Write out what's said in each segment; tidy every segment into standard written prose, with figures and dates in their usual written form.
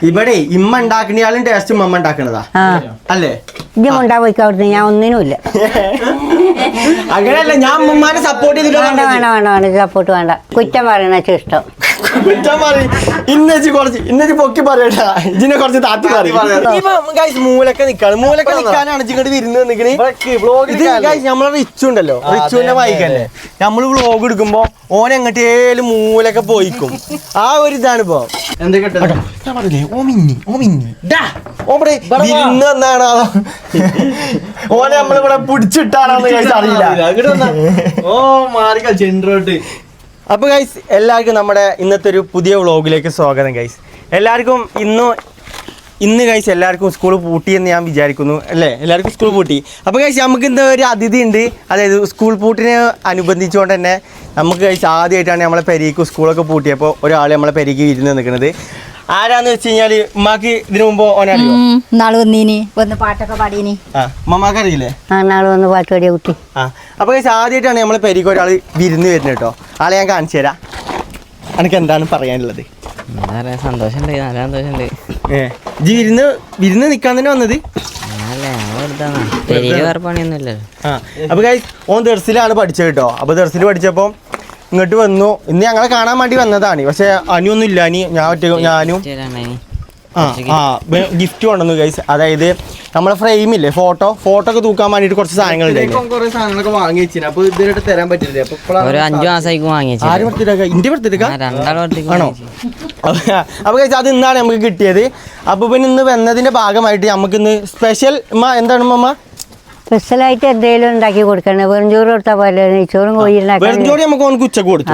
ഇവിടെ ഇമ്മ ഉണ്ടാക്കണയാളും ടേസ്റ്റ് ഉമ്മ ഉണ്ടാക്കണതാ അല്ലേ? ഇജ്ജ് കൊണ്ടാപോയിക്കോ അവിടുന്ന്, ഞാൻ ഒന്നിനുമില്ല. അങ്ങനെയല്ല, ഞാൻ ഉമ്മാനെ സപ്പോർട്ട് ചെയ്തിട്ട് വേണ്ട സപ്പോർട്ട് വേണ്ട. കുറ്റം പറയണ ഇഷ്ടം. ഇന്നച്ച് പൊക്കി പറയട്ടാ, ഇതിനെ കുറച്ച് താത്തി പറയും. മൂലൊക്കെ നിക്കാണ്, മൂലൊക്കെ നിക്കാനാണ് ഇങ്ങോട്ട് വിരുന്ന് നിക്കണേ. നമ്മളെ റിച്ചു ഉണ്ടല്ലോ, റിച്ചുവിന്റെ മൈക്കല്ലേ, നമ്മള് വ്ളോഗ് എടുക്കുമ്പോ ഓൻ എങ്ങോട്ടേലും മൂലൊക്കെ പോയിക്കും. ആ ഒരു ഇതാണ് ഇപ്പൊ. ഞാൻ പറഞ്ഞേ വിരുന്ന് എന്നാണ് ഓനെ നമ്മളിവിടെ പിടിച്ചിട്ടാണെന്ന് അറിയില്ല. അപ്പൊ ഗൈസ്, എല്ലാവർക്കും നമ്മുടെ ഇന്നത്തെ ഒരു പുതിയ വ്ളോഗിലേക്ക് സ്വാഗതം ഗൈസ്. എല്ലാവർക്കും ഇന്ന് ഗൈസ് എല്ലാവർക്കും സ്കൂൾ പൂട്ടിയെന്ന് ഞാൻ വിചാരിക്കുന്നു അല്ലേ? എല്ലാവർക്കും സ്കൂൾ പൂട്ടി. അപ്പോൾ ഗൈസ് നമുക്ക് ഇന്ന് ഒരു അതിഥി ഉണ്ട്. അതായത് സ്കൂൾ പൂട്ടിനെ അനുബന്ധിച്ചുകൊണ്ട് തന്നെ നമുക്ക് ഗൈസ് ആദ്യമായിട്ടാണ് നമ്മളെ പെരീക്ക് സ്കൂളൊക്കെ പൂട്ടിയപ്പോൾ ഒരാൾ നമ്മളെ പെരീക്ക് വിരുന്ന് നിൽക്കുന്നത്. ആരാന്ന് വെച്ച് കഴിഞ്ഞാല് ഉമ്മാക്ക് ഇതിനു മുമ്പ് ഓനറിയോ? നാളെ വന്നീനി, വന്ന് പാട്ടൊക്കെ പാടീനി. ഉമ്മാക്ക് അറിയില്ലേ? നാളെ വന്ന് പാട്ട് പാടിയ കുട്ടി. അപ്പൊ ആദ്യമായിട്ടാണ് നമ്മളെ പെരീക്ക് ഒരാൾ വിരുന്ന് വരുന്നത് കേട്ടോ. ആളെ ഞാൻ കാണിച്ചു തരാം. എനിക്ക് എന്താണ് പറയാനുള്ളത്? സന്തോഷമുണ്ട്, നല്ല സന്തോഷമുണ്ട്. വിരുന്ന് നിക്കാൻ തന്നെ വന്നത്? അപ്പൊ ഓൻ ദർസിലാണ് പഠിച്ചത് കേട്ടോ. അപ്പൊ ദർസിൽ പഠിച്ചപ്പോ ഇങ്ങോട്ട് വന്നു. ഇന്ന് ഞങ്ങളെ കാണാൻ വേണ്ടി വന്നതാണ്. പക്ഷെ അനുവൊന്നും ഇല്ല, ഞാനും ഗിഫ്റ്റ് കൊണ്ടുവന്നു ഗൈസ്. അതായത് നമ്മളെ ഫ്രെയിമില്ലേ, ഫോട്ടോ ഒക്കെ തൂക്കാൻ വേണ്ടിട്ട് കുറച്ച് സാധനങ്ങൾ സാധനങ്ങളൊക്കെ വാങ്ങി വെച്ചു. അപ്പൊ ഇതുവരെ തരാൻ പറ്റില്ല. ഒരു 5 മാസമായിരിക്കും വാങ്ങിച്ചു. ആര് ബർത്ത്ഡേ? ഇന്റെ ബർത്ത്ഡേ ആണോ? അപ്പൊ ഗൈസ് അത് ഇന്നാണ് നമുക്ക് കിട്ടിയത്. അപ്പൊ പിന്നെ ഇന്ന് വന്നതിന്റെ ഭാഗമായിട്ട് നമുക്ക് ഇന്ന് സ്പെഷ്യൽ എന്താണ് മമ്മ? സ്പെഷ്യലായിട്ട് എന്തെങ്കിലും ഉണ്ടാക്കി കൊടുക്കണേ. വെറുംചോറ് കൊടുത്താൽ പോലെ നെയ്ച്ചോറും കോഴി നമുക്ക് ഉച്ചക്ക് കൊടുത്തു.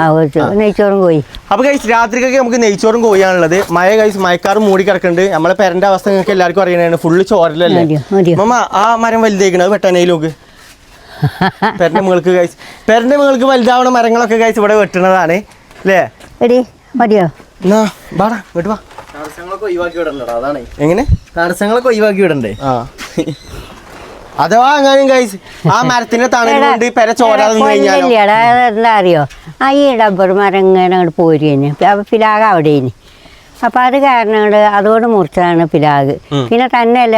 നെയ്ച്ചോറും കോഴി. അപ്പൊ ഗൈസ് രാത്രിക്കൊക്കെ നമുക്ക് നെയ്ച്ചോറും കോഴിയാണുള്ളത്. മഴക്കാറ് മൂടി കിടക്കുന്നുണ്ട്. നമ്മളെ പെരന്റെ അവസ്ഥ നിങ്ങൾക്ക് എല്ലാവർക്കും അറിയണേ, ഫുള്ള് ചോരലല്ലേ മമ്മ. ആ മരം വലുതേക്കണത് വെട്ടാനയിലോക്ക് പെരന്റെ മുകൾക്ക് ഗൈസ്, പെരന്റെ മുകൾക്ക് വലുതാവണ മരങ്ങളൊക്കെ ഗൈസ് ഇവിടെ വെട്ടണതാണ് അല്ലേ? മതിയോ? എന്നാ ബാടാ വെട്ട് വാ. തടസ്സങ്ങളൊക്കെ ഒഴിവാക്കി വിടണ്ടോ? അതാണ് എങ്ങനെ തടസ്സങ്ങളൊക്കെ ഒഴിവാക്കി വിടണ്ടേ? അഥവാ അങ്ങനെ ഗൈസ് ആ മരത്തിന്റെ തണലുകൊണ്ട് പെര ചോരാതെ എന്താ അറിയോ, ഈ ഡബ്ബർ മരം ഇങ്ങനെ അങ്ങോട്ട് പോരുന്നു. അപ്പൊ പിലാഗ് അവിടെ ഇനി. അപ്പൊ അത് കാരണം കൊണ്ട് അതുകൊണ്ട് മുറിച്ചതാണ് പിലാഗ്. പിന്നെ തന്നെയല്ല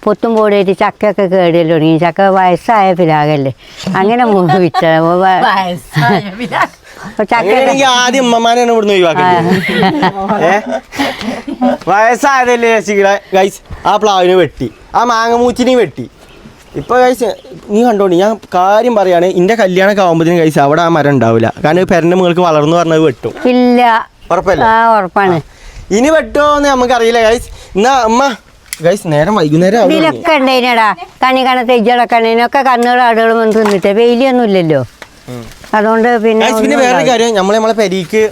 പൊത്തും പൊടിയായിട്ട് ചക്കയൊക്കെ കേടിയല്ലോ തുടങ്ങി. ചക്ക വയസ്സായ പിലാഗല്ലേ, അങ്ങനെ വിറ്റ ആദ്യം ഉമ്മമാനാണ് ഇവിടുന്ന് ഒഴിവാക്കുന്നത്. വയസ്സായതല്ലേ ഗൈസ്. ആ പ്ലാവിനെ വെട്ടി, ആ മാങ്ങമൂച്ചിനെയും വെട്ടി. ഇപ്പൊ ഗൈസ് നീ കണ്ടോണ്ടി, ഞാൻ കാര്യം പറയാണ്, എന്റെ കല്യാണമൊക്കെ ആവുമ്പോഴത്തേനും ഗൈസ് അവിടെ ആ മരം ഉണ്ടാവില്ല. കാരണം പെരന്റെ മുകൾക്ക് വളർന്നു പറഞ്ഞത് വെട്ടും. ഇല്ല, ഉറപ്പല്ലേ? ഉറപ്പാണ്. ഇനി വെട്ടോന്ന് നമുക്കറിയില്ല ഗൈസ്. എന്നാ അമ്മ ഗൈസ് നേരം വൈകുന്നേരം ഇതിലൊക്കെ ഉണ്ടായിനടാ, കണി കണത്തെ ഇജ്ജളൊക്കെ ഉണ്ടായിനൊക്കെ കണ്ണുകളും ആടുകളും വന്ന് തിന്നിട്ട് വെയിലൊന്നും ഇല്ലല്ലോ. അതുകൊണ്ട് പിന്നെ വേറൊരു കാര്യം, നമ്മളെ പെരീക്ക്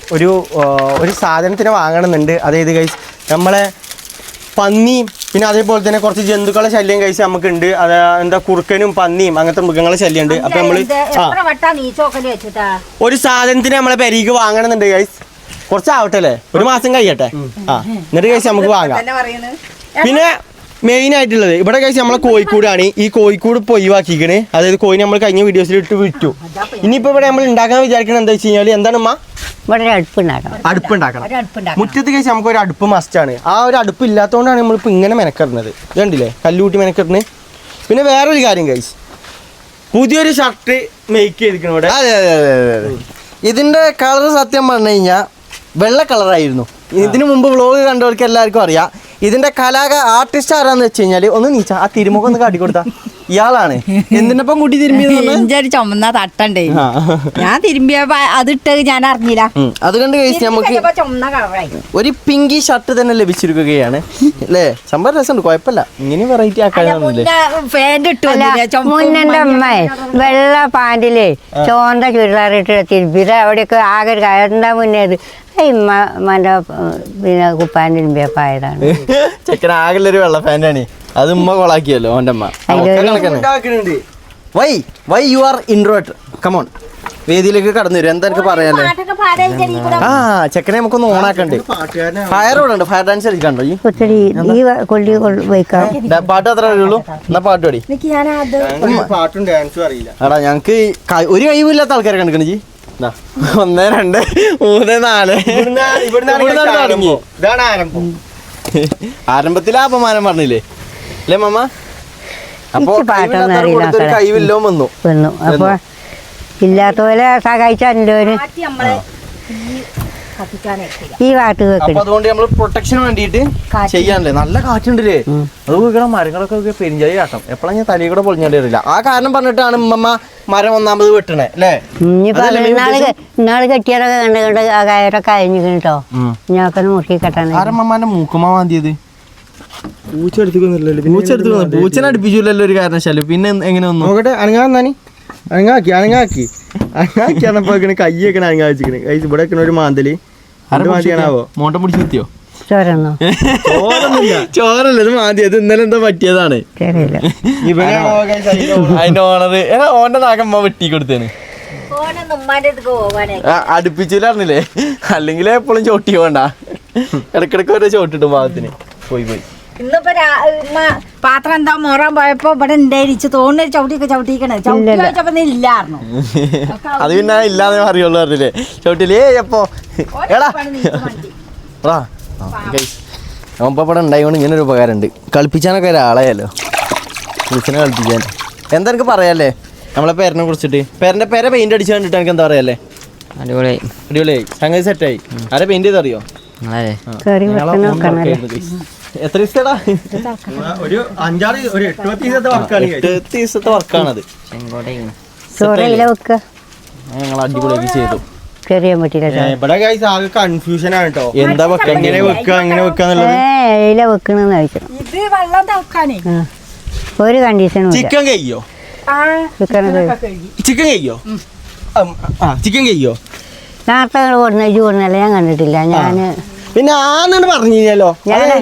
ഒരു സാധനത്തിന് വാങ്ങണമെന്നുണ്ട്. അതായത് ഗൈസ് നമ്മളെ പന്നിയും പിന്നെ അതേപോലെ തന്നെ കുറച്ച് ജന്തുക്കളെ ശല്യം കഴിച്ച് നമുക്കുണ്ട്. അത് എന്താ കുറുക്കനും പന്നിയും അങ്ങനത്തെ മൃഗങ്ങളെ ശല്യം ഉണ്ട്. അപ്പൊ നമ്മള് ഒരു സാധനത്തിന് നമ്മളെ പെരീക്ക് വാങ്ങണമെന്നുണ്ട് ഗൈസ്. കുറച്ചാവട്ടെ അല്ലേ, ഒരു മാസം കഴിയട്ടെ. എന്നിട്ട് കഴിച്ച് നമുക്ക് വാങ്ങാം. പിന്നെ മെയിൻ ആയിട്ടുള്ളത് ഇവിടെ കഴിച്ച് നമ്മളെ കോഴിക്കൂടാണ്. ഈ കോഴിക്കൂട് ഇപ്പോൾ ഒഴിവാക്കിക്കണ്. അതായത് കോഴി നമ്മൾ കഴിഞ്ഞ വീഡിയോസിൽ ഇട്ട് വിറ്റു. ഇനിയിപ്പോ ഇവിടെ നമ്മൾ ഉണ്ടാക്കാൻ വിചാരിക്കണം എന്താ വെച്ച് കഴിഞ്ഞാൽ, എന്താണ് അമ്മ? അടുപ്പുണ്ടാക്കണം. മുറ്റത്ത് കഴിച്ച് നമുക്ക് ഒരു അടുപ്പ് മസ്റ്റാണ്. ആ ഒരു അടുപ്പ് ഇല്ലാത്തതുകൊണ്ടാണ് നമ്മളിപ്പോൾ ഇങ്ങനെ മെനക്കെടുന്നത്. ഇതുണ്ടല്ലേ കല്ലുകൂട്ടി മെനക്കെടുന്നത്. പിന്നെ വേറൊരു കാര്യം കഴിച്ച് പുതിയൊരു ഷർട്ട് മേക്ക് ചെയ്തിരിക്കണം ഇവിടെ. അതെ അതെ അതെ അതെ. ഇതിന്റെ കളർ സത്യം പറഞ്ഞു കഴിഞ്ഞാൽ വെള്ള കളറായിരുന്നു. ഇതിനു മുമ്പ് വ്ളോഗ് കണ്ടവർക്ക് എല്ലാവർക്കും അറിയാം. ഇതിന്റെ ആർട്ടിസ്റ്റ് ആരാന്ന് വെച്ച് കഴിഞ്ഞാല് ഒന്ന് നീച്ച ആ തിരുമുഖം ഒന്ന് കാട്ടിക്കൊടുത്ത ഇയാളാണ്. എന്തിനപ്പം കൂട്ടി തിരുമ്പിയത്? ചുമന്ന തട്ടണ്ടേ, ഞാൻ തിരുമ്പിയപ്പോ അതിട്ട് ഞാൻ അറിഞ്ഞില്ല. അതുകൊണ്ട് കഴിച്ച് നമുക്ക് ഒരു പിങ്കി ഷർട്ട് തന്നെ ലഭിച്ചിരിക്കുകയാണ് അല്ലേ? സംഭവം രസമുണ്ട്, കുഴപ്പമില്ല. ഇങ്ങനെ വെറൈറ്റി ആക്കാനൊന്നുമില്ലേ? മുന്നന്റെ അമ്മ വെള്ള പാൻറില് ചോന്ത ചുരിദാറിട്ട് തിരുമ്പിയത് അവിടെയൊക്കെ ആകെ ഒരു എന്താ മുന്നേ ഇമ്മന്റെ പിന്നെ കുപ്പാൻ തിരുമ്പിയപ്പായതാണ്. ചെക്കൻ ആകെ ഒരു വെള്ള പാൻ്റാണ്. അത് ഉമ്മ കൊളാക്കിയല്ലോ ഓൻ്റെ അമ്മ. Why you are introvert? Come on, വേദിയിലേക്ക് കടന്നു വരും. എന്താ എനിക്ക് പറയാല്ലേ? ചെക്കനെ നമുക്കൊന്ന് ഓണാക്കണ്ടേ? ഫയർ ഇവിടെ ഉണ്ട്, ഫയർ ഡാൻസ് കളിക്കണ്ടോ? പാട്ട് അത്ര അറിയുള്ളൂ. എന്നാ പാട്ട് പാടി. പാട്ടും ഡാൻസും അറിയില്ല. എടാ ഞങ്ങക്ക് ഒരു കഴിവില്ലാത്ത ആൾക്കാരെ കണ്ടിക്കണ ജി. 1 2 3 4 ഇതാണ് ആരംഭം. ആരംഭത്തിലെ അപമാനം പറഞ്ഞില്ലേ അല്ലേ മമ്മ? അപ്പൊ എനിക്ക് പാട്ടൊന്നും അറിയില്ല മക്കളെ. കൈവില്ലോ വന്നു. അപ്പോൾ ഇല്ലാത്തപോലെ സഹായിച്ചല്ലോ ഈ പാട്ട് അപ്പൊ വെക്കണം. അതുകൊണ്ട് നമ്മള് പ്രൊട്ടക്ഷന് വേണ്ടിയിട്ട് ചെയ്യാനല്ലേ. നല്ല കാറ്റുണ്ടല്ലേ, അത് നോക്കണം. മരങ്ങളൊക്കെ പെരിഞ്ചായി കാട്ടം എപ്പോഴാ ഞാൻ തലയിൽ കൂടെ പൊളിഞ്ഞാണ്ടി അറിയില്ല. ആ കാരണം പറഞ്ഞിട്ടാണ് ഉമ്മ മരം ഒന്നാമത് വെട്ടണേ അല്ലേ? ഇന്നാള് കെട്ടിയതൊക്കെ കണ്ട് ആ കയറൊക്കെ അയഞ്ഞിരിക്കണം കേട്ടോ. ഞങ്ങൾക്ക് മുറുക്കി കെട്ടാൻ ആരമ്മമാന്റെ മൂക്കുമ്മ മാന്തിയത്? പൂച്ചനെ അടുപ്പിച്ചില്ലല്ലോ ഒരു കാരണവശാലും. പിന്നെ എങ്ങനെ ഒന്നും നോക്കട്ടെ, അനങ്ങാന്നാനി അനങ്ങാക്കിയാണപ്പോ കയ്യൊക്കെ അനങ്ങാ വെച്ചിക്കണേ. ഇവിടെ ഒരു മാന്തല് മാന്തിയാണാവോ? മോട്ടം പിടിച്ച് കുത്തിയോ? ചോരന്നോ? ചോറല്ല, ഇത് മാന്തിയത് ഇന്നലെ എന്താ പറ്റിയതാണ്. അതിന്റെ ഓണറ് ഓന്റെ നാഗമ്മ വെട്ടി കൊടുത്തേന്. അടുപ്പിച്ചില്ലായിരുന്നില്ലേ? അല്ലെങ്കിൽ എപ്പോഴും ചോട്ടി പോണ്ട, ഇടക്കിടക്ക് ഓരോ ചോട്ടിട്ടും പാകത്തിന്. പോയി ഇന്നിപ്പോ പാത്രം എന്താ മോറാൻ പോയപ്പോ ഇവിടെ ഉണ്ടായിരിച്ചു തോന്നുന്നു ചവിട്ടിക്കണേ ചവിട്ടിച്ചപ്പോ നീ ഇല്ലായിരുന്നു. അത് പിന്നെ ഇല്ലാതെ അറിയുള്ളൂ പറഞ്ഞില്ലേ ചോട്ടിലേ. എപ്പോ അപ്പൊ ഇവിടെ ഉണ്ടായിക്കൊണ്ട് ഇങ്ങനെ ഒരു ഉപകാരമുണ്ട്. കളിപ്പിച്ചാനൊക്കെ ഒരാളെയല്ലോ, പൂച്ചനെ കളിപ്പിക്കാൻ. എന്താ എനിക്ക് പറയാല്ലേ നമ്മളെ പേരനെ കുറിച്ചിട്ട്? പേരന്റെ പേരെ പെയിന്റ് അടിച്ചു കണ്ടിട്ട് എനിക്ക് എന്താ പറയാല്ലേ? അടിപൊളിയായി, സംഗതി സെറ്റായി. ആരെ പെയിന്റ് ചെയ്തറിയോ? എത്ര ദിവസത്തേടാ? ഒരു 8 ദിവസത്തെ വർക്കാണത്. ഞങ്ങൾ അടിപൊളിയാക്കി ചെയ്തു. ഇവിടെ ആകെ കൺഫ്യൂഷൻ ആണ് കേട്ടോ. എന്താ വെക്കുക, എങ്ങനെ വെക്കുക, എങ്ങനെ വെക്കാന്നുള്ളത്. ഇത് വെള്ളം തളക്കാനേ ഒരു കണ്ടീഷനും ചിക്കൻ കഴിയോ? ചിക്കൻ കഴിയോ? ചിക്കൻ കഴിയോ? നേരത്തെ കൊടുന്ന കൂടുന്നല്ല ഞാൻ കണ്ടിട്ടില്ല. ഞാന് പിന്നെ ആന്നാണ് പറഞ്ഞില്ലല്ലോ.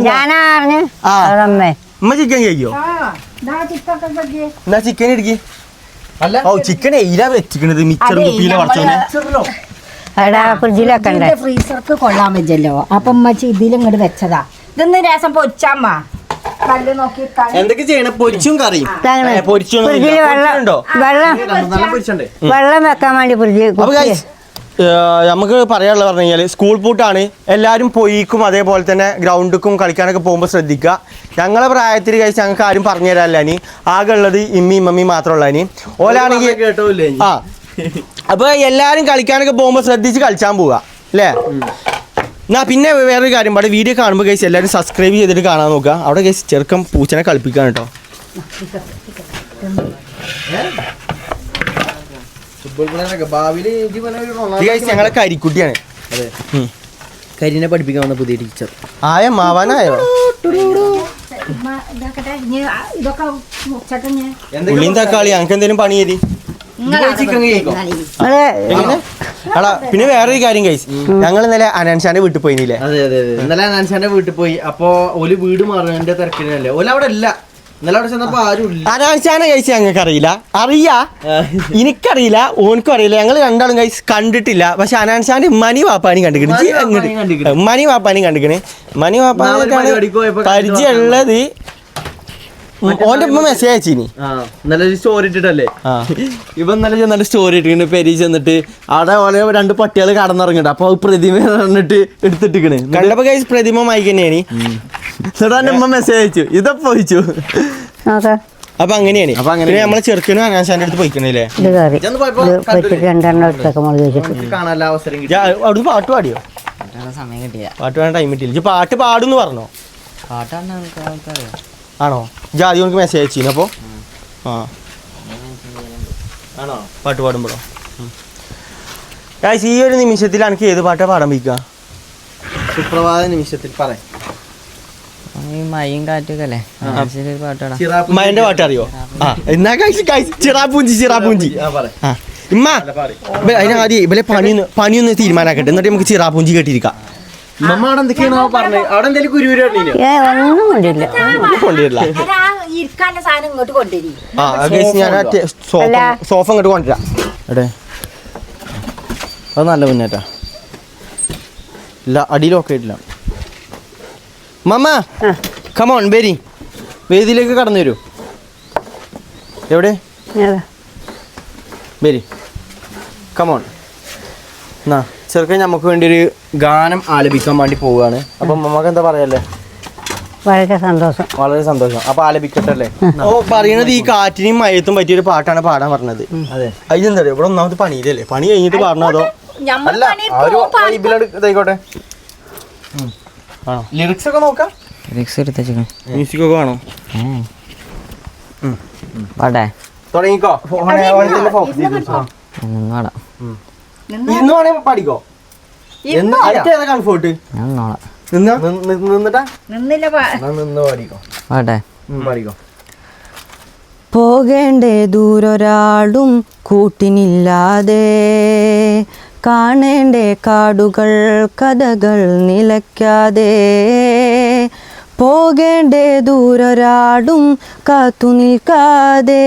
ഞാനറിഞ്ഞ് അതമ്മേ ഉമ്മ ചിക്കൻ കഴിയോ? എന്നാ ചിക്കൻ ഇടുക്കി. ഓ ചിക്കൻ എയിലാ വെച്ചിക്കണത്? മിച്ചർ കുപ്പിയിലെ കുറച്ചോനെ അവിടെ ഫ്രിഡ്ജിലൊക്കെ ഉണ്ട്. ഫ്രീസർക്ക് കൊള്ളാൻ പറ്റല്ലോ. അപ്പൊ ഉമ്മച്ചി ഇതിലിങ്ങോട്ട് വെച്ചതാ. ഇതൊന്ന് രസം പൊരിച്ചാമ്മ കല്ല് നോക്കി. എന്തൊക്കെ ചെയ്യണം? പൊരിച്ചും കറിയും. ഫ്രിഡ്ജിൽ വെള്ളം വെക്കാൻ വേണ്ടി ഫ്രിഡ്ജിൽ. നമുക്ക് പറയാനുള്ളത് പറഞ്ഞു കഴിഞ്ഞാൽ സ്കൂൾ പൂട്ടാണ്. എല്ലാവരും പൊയ്ക്കും അതേപോലെ തന്നെ ഗ്രൗണ്ടിക്കും കളിക്കാനൊക്കെ പോകുമ്പോൾ ശ്രദ്ധിക്കുക. ഞങ്ങളെ പ്രായത്തിൽ കഴിച്ച് ഞങ്ങൾക്ക് ആരും പറഞ്ഞു തരാനില്ല. ഇനി ആകെ ഉള്ളത് ഇമ്മി മാത്രമുള്ള ഇനി ഓലാണെങ്കിൽ ആ. അപ്പോൾ എല്ലാവരും കളിക്കാനൊക്കെ പോകുമ്പോൾ ശ്രദ്ധിച്ച് കളിച്ചാൻ പോവുക അല്ലേ? എന്നാ പിന്നെ വേറൊരു കാര്യം പാടെ, വീഡിയോ കാണുമ്പോൾ കഴിച്ച് എല്ലാവരും സബ്സ്ക്രൈബ് ചെയ്തിട്ട് കാണാൻ നോക്കുക. അവിടെ കഴിച്ച് ചെറുക്കം പൂച്ചനെ കളിപ്പിക്കാൻ കേട്ടോ. ഞങ്ങളെ കരിക്കുട്ടിയാണ്. കരിനെ പഠിപ്പിക്കാൻ വന്ന പുതിയ ടീച്ചർ. ആയ മാവാനായോ? ഉള്ളിയും തക്കാളി ഞങ്ങൾക്ക് എന്തെങ്കിലും പണി ചെയ്തി. എടാ പിന്നെ വേറൊരു കാര്യം കഴിച്ച്, ഞങ്ങൾ ഇന്നലെ അനാൻഷാന്റെ വീട്ടിൽ പോയില്ലേ? അതെ ഇന്നലെ അനാൻഷാന്റെ വീട്ടിൽ പോയി. അപ്പൊ ഓല് വീട് മാറുന്നതിന്റെ തിരക്കിനല്ലേ ഓല അവിടെ ഇല്ല. ഇന്നലെ അവിടെ ചെന്നപ്പോ ആരും ഇല്ല. അനാൻഷാനെ കഴിച്ച് ഞങ്ങൾക്ക് അറിയില്ല. എനിക്കറിയില്ല, ഓനക്കും അറിയില്ല. ഞങ്ങൾ രണ്ടാളും കഴിച്ച് കണ്ടിട്ടില്ല. പക്ഷെ അനാൻഷാന്റെ മണി വാപ്പാനും കണ്ടിക്കണ്. മണി വാപ്പാനും കണ്ടിക്കണ്. മണി വാപ്പാനാണ് പരിചയമുള്ളത്. ഓന്റെ ഉമ്മ മെസ്സേജ് അയച്ചിനി. ഇന്നലെ സ്റ്റോറി ഇട്ടിട്ടല്ലേ ഇവ ഇന്നലെ ചെന്നിട്ട് സ്റ്റോറി ഇട്ടിട്ടുണ്ട്. പെരി ചെന്നിട്ട് അവിടെ ഓലെ 2 പട്ടികൾ കടന്നിറങ്ങിട്ട്. അപ്പൊ പ്രതിമ പറഞ്ഞിട്ട് എടുത്തിട്ടിക്കണ്. കണ്ടപ്പോ കഴിച്ച് പ്രതിമ മൈക്ക് തന്നെയാണ്. എന്നിട്ട് ഉമ്മ മെസ്സേജ് അയച്ചു, ഇതപ്പോ ചോദിച്ചു. അപ്പൊ അങ്ങനെയാണ്. പിന്നെ നമ്മളെ ചെറുക്കനും അനാൻഷാന്റെ അടുത്ത് പോയിക്കണല്ലേ? കാണാനുള്ള അവസരം കിട്ടി. അവിടുന്ന് പാട്ട് പാടിയോ? സമയം കിട്ടിയ പാട്ട് പാടാൻ ടൈം കിട്ടിയില്ല. പാട്ട് പാടുന്ന് പറഞ്ഞോ? പാട്ടാണ് ആണോ? ജാതി എനിക്ക് മെസ്സേജ് അയച്ചിന്. അപ്പോൾ ആണോ പാട്ട് പാടുമ്പോഴോ? ഈ ഒരു നിമിഷത്തിൽ എനിക്ക് ഏത് പാട്ടാ പാടാൻ വയ്ക്കുക? സുപ്രഭാത നിമിഷത്തിൽ പറയാം. മയും കാറ്റൊക്കെ അല്ലേ പാട്ടാണ്. മയന്റെ പാട്ട് അറിയോ? എന്നാ ചിറാപ്പൂഞ്ചി ഇമ്മ അതിനാദ്യം ഇവലെ പണിയൊന്ന് തീരുമാനാക്കട്ടെ, എന്നിട്ട് നമുക്ക് ചിറാപ്പൂഞ്ചി കേട്ടിരിക്കാം. മമ്മ അവിടെ എന്തൊക്കെയാണോ പറഞ്ഞത്? അവിടെ എന്തെങ്കിലും കുരുവിര ഒന്നും കൊണ്ടില്ല. കൊണ്ടുവരില്ല. ഞാൻ സോഫ ഇങ്ങോട്ട് കൊണ്ടുവരാം. എടേ അത് നല്ല മുന്നേറ്റാ. ഇല്ല അടിയിലൊക്കെ ഇല്ല. മമ്മ കമോൺ ബേരി വേദിയിലേക്ക് കടന്നു വരൂ. എവിടെ ബേരി കമോൺ. എന്നാ ചെറുക്കൻ നമുക്ക് വേണ്ടി ഒരു ഗാനം ആലപിക്കാൻ വേണ്ടി പോവുകയാണ്. അപ്പം മമ്മക്ക് എന്താ പറയല്ലേ? വളരെ സന്തോഷം. വളരെ സന്തോഷം. അപ്പൊ ആലപിക്കട്ടെ അല്ലേ? ഓ പറയണത് ഈ കാറ്റിനും മയത്തും പറ്റിയൊരു പാട്ടാണ് പാടാൻ പറഞ്ഞത്. അതെ. അതിനെന്താ ഇവിടെ ഒന്നാമത് പണിയില്ലല്ലേ, പണി കഴിഞ്ഞിട്ട് പാടണതോ? അല്ല, ആ ഒരു വൈബിലാണ് ഇതായിക്കോട്ടെ. ആണോ? ലിറിക്സ് ഒക്കെ നോക്കാം. റിക്സ് എടുത്തേക്കണം. മ്യൂസിക് ഒക്കെ വേണോ? പാടേ തുടങ്ങിക്കോ. പാടാം. ഇന്ന് വേണേ പാടിക്കോ. ഏതാ കംഫോർട്ട്? ഞാൻ നിന്നോളാം. നിന്നിട്ടാ നിന്നില്ല നിന്ന് പാടിക്കോ. പാടേ പാടിക്കോ. പോകേണ്ടേ ദൂരൊരാളും കൂട്ടിനില്ലാതെ, കാണേണ്ടേ കാടുകൾ കഥകൾ നിലയ്ക്കാതെ, പോകേണ്ടേ ദൂരൊരാളും കാത്തു നിൽക്കാതെ,